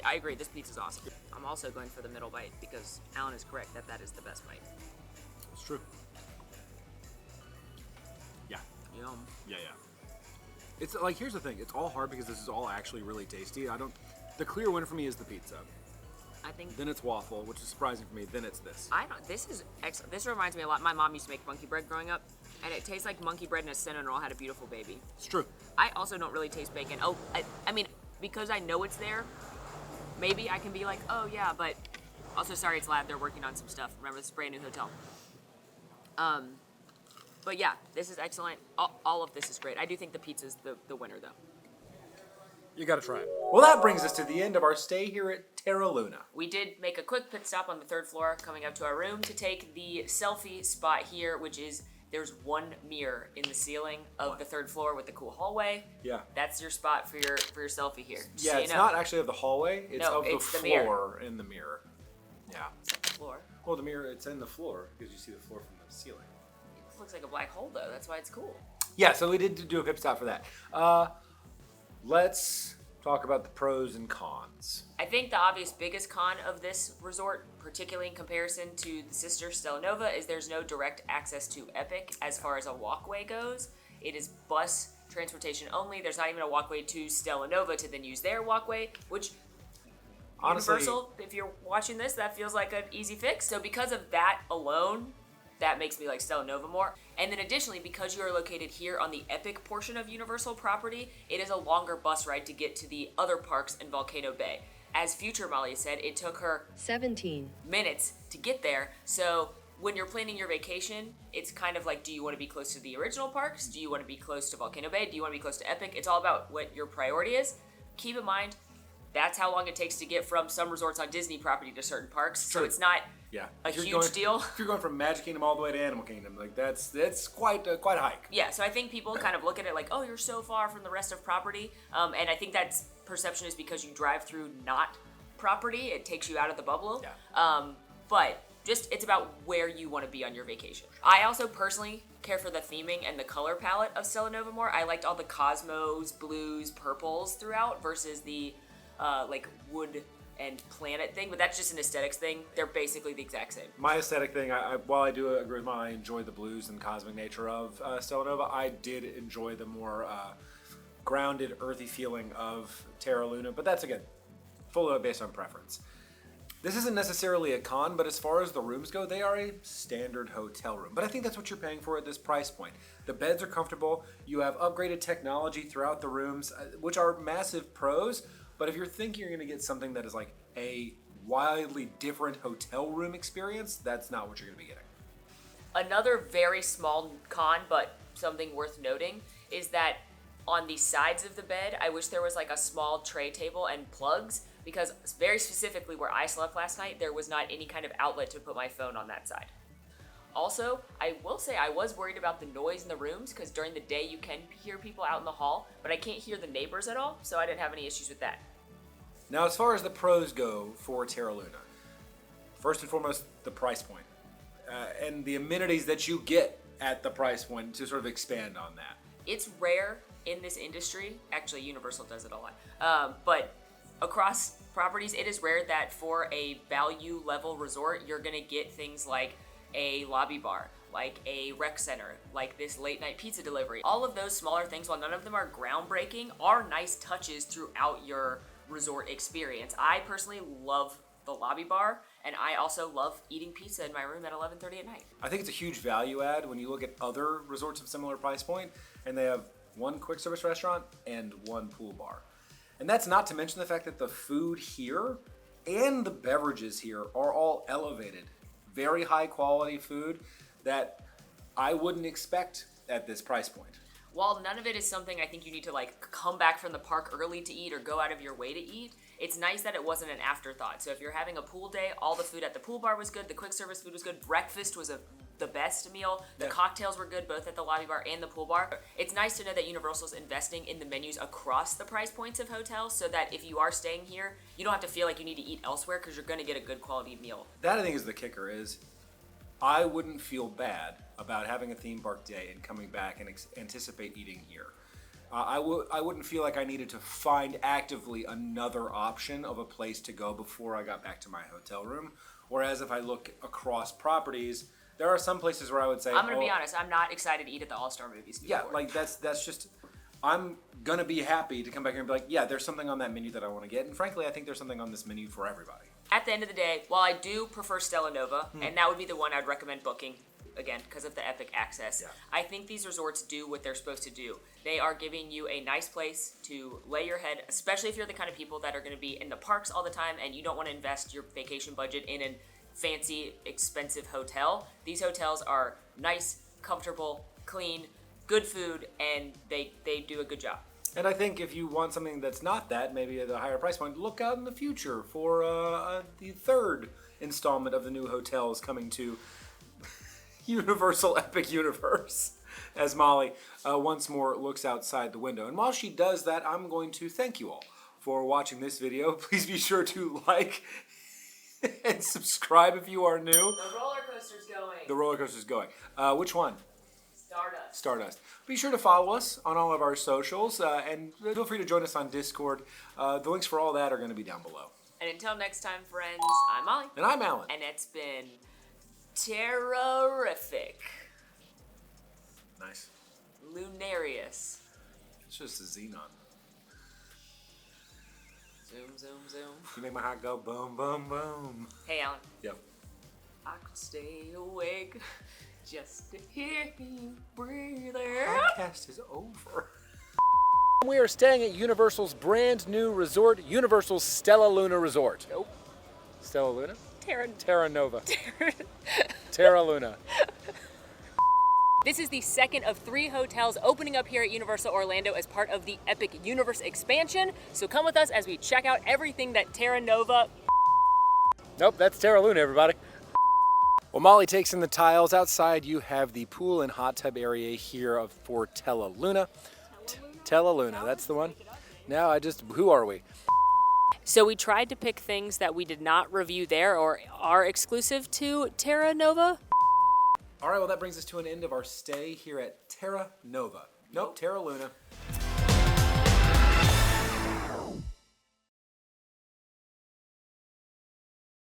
I agree, this pizza's awesome. I'm also going for the middle bite because Alan is correct that is the best bite. It's true. Yeah. Yum. Yeah. It's like, here's the thing. It's all hard because this is all actually really tasty. The clear winner for me is the pizza. I think. Then it's waffle, which is surprising for me. Then it's this. This is excellent. This reminds me a lot. My mom used to make monkey bread growing up, and it tastes like monkey bread and a cinnamon roll had a beautiful baby. It's true. I also don't really taste bacon. Oh, I mean, because I know it's there, maybe I can be like, oh yeah, but also sorry, it's loud. They're working on some stuff. Remember, this is a brand new hotel. But yeah, this is excellent. All of this is great. I do think the pizza's the winner, though. You gotta try it. Well, that brings us to the end of our stay here at Terra Luna. We did make a quick pit stop on the 3rd floor, coming up to our room to take the selfie spot here, which is there's one mirror in the ceiling of the 3rd floor with the cool hallway. Yeah. That's your spot for your selfie here. Just Yeah, so it's you know. not actually of the hallway. It's No, of it's the the mirror. floor in the mirror. Yeah. It's on the floor. Well, the mirror, it's in the floor because you see the floor from the ceiling. It looks like a black hole, though. That's why it's cool. Yeah, so we did do a pit stop for that. Let's talk about the pros and cons. I think the obvious biggest con of this resort, particularly in comparison to the sister Stella Nova, is there's no direct access to Epic as far as a walkway goes. It is bus transportation only. There's not even a walkway to Stella Nova to then use their walkway, which Honestly, Universal, if you're watching this, that feels like an easy fix. So because of that alone, that makes me like Stella Nova more. And then additionally, because you are located here on the Epic portion of Universal property, it is a longer bus ride to get to the other parks in Volcano Bay. As Future Molly said, it took her 17 minutes to get there. So when you're planning your vacation, it's kind of like, do you want to be close to the original parks? Do you want to be close to Volcano Bay? Do you want to be close to Epic? It's all about what your priority is. Keep in mind, that's how long it takes to get from some resorts on Disney property to certain parks. So True. it's not yeah, a If you're huge deal. If you're going from Magic Kingdom all the way to Animal Kingdom, like that's quite a hike. Yeah, so I think people kind of look at it like, oh, you're so far from the rest of property. And I think that perception is because you drive through not property. It takes you out of the bubble. Yeah. But just it's about where you want to be on your vacation. I also personally care for the theming and the color palette of Stella Nova more. I liked all the cosmos, blues, purples throughout versus the like wood and planet thing, but that's just an aesthetics thing. They're basically the exact same. My aesthetic thing, while I do agree with mine, I enjoy the blues and cosmic nature of Stella Nova. I did enjoy the more grounded, earthy feeling of Terra Luna, but that's again fully based on preference. This isn't necessarily a con, but as far as the rooms go, they are a standard hotel room. But I think that's what you're paying for at this price point. The beds are comfortable. You have upgraded technology throughout the rooms, which are massive pros. But if you're thinking you're going to get something that is like a wildly different hotel room experience, that's not what you're going to be getting. Another very small con, but something worth noting, is that on the sides of the bed, I wish there was like a small tray table and plugs, because very specifically where I slept last night, there was not any kind of outlet to put my phone on that side. Also, I will say I was worried about the noise in the rooms, because during the day you can hear people out in the hall, but I can't hear the neighbors at all, so I didn't have any issues with that. Now, as far as the pros go for Terra Luna, first and foremost, the price point. And the amenities that you get at the price point, to sort of expand on that. It's rare in this industry, actually Universal does it a lot, but across properties, it is rare that for a value level resort, you're gonna get things like a lobby bar, like a rec center, like this late night pizza delivery. All of those smaller things, while none of them are groundbreaking, are nice touches throughout your resort experience. I personally love the lobby bar, and I also love eating pizza in my room at 11:30 at night. I think it's a huge value add when you look at other resorts of similar price point, and they have one quick service restaurant and one pool bar. And that's not to mention the fact that the food here and the beverages here are all elevated. Very high quality food that I wouldn't expect at this price point. While none of it is something I think you need to like come back from the park early to eat or go out of your way to eat, it's nice that it wasn't an afterthought. So if you're having a pool day, all the food at the pool bar was good, the quick service food was good, breakfast was the best meal, the cocktails were good both at the lobby bar and the pool bar. It's nice to know that Universal's investing in the menus across the price points of hotels, so that if you are staying here, you don't have to feel like you need to eat elsewhere, because you're going to get a good quality meal. That I think is the kicker, is I wouldn't feel bad about having a theme park day and coming back and anticipate eating here. I wouldn't feel like I needed to find actively another option of a place to go before I got back to my hotel room. Whereas if I look across properties, there are some places where I would say, I'm going to be honest, I'm not excited to eat at the All-Star Movies before. yeah, like that's just, I'm going to be happy to come back here and be like, yeah, there's something on that menu that I want to get. And frankly, I think there's something on this menu for everybody. At the end of the day, while I do prefer Stella Nova, and that would be the one I'd recommend booking, again, because of the Epic access, Yeah. I think these resorts do what they're supposed to do. They are giving you a nice place to lay your head, especially if you're the kind of people that are going to be in the parks all the time and you don't want to invest your vacation budget in a fancy, expensive hotel. These hotels are nice, comfortable, clean, good food, and they do a good job. And I think if you want something that's not that, maybe at a higher price point, look out in the future for the third installment of the new hotels coming to Universal Epic Universe, as Molly once more looks outside the window. And while she does that, I'm going to thank you all for watching this video. Please be sure to like and subscribe if you are new. The roller coaster's going. The roller coaster's going. Which one? Stardust. Stardust. Be sure to follow us on all of our socials, and feel free to join us on Discord. The links for all that are going to be down below. And until next time, friends, I'm Molly. And I'm Alan. And it's been terrific. Nice. Lunarious. It's just a xenon. Zoom, zoom, zoom. You make my heart go boom, boom, boom. Hey, Alan. Yep. I could stay awake just to hear you breathe. Podcast is over. We are staying at Universal's brand new resort, Universal Stella Luna Resort. Nope. Stella Luna? Terra Nova. Terra Luna. This is the second of 3 hotels opening up here at Universal Orlando as part of the Epic Universe expansion. So come with us as we check out everything that Terra Nova... Nope, that's Terra Luna, everybody. Well, Molly takes in the tiles. Outside, you have the pool and hot tub area here for Terra Luna. Terra Luna, that's the one. Now who are we? So we tried to pick things that we did not review there or are exclusive to Terra Nova. All right, well, that brings us to an end of our stay here at Terra Nova. Nope, Terra Luna.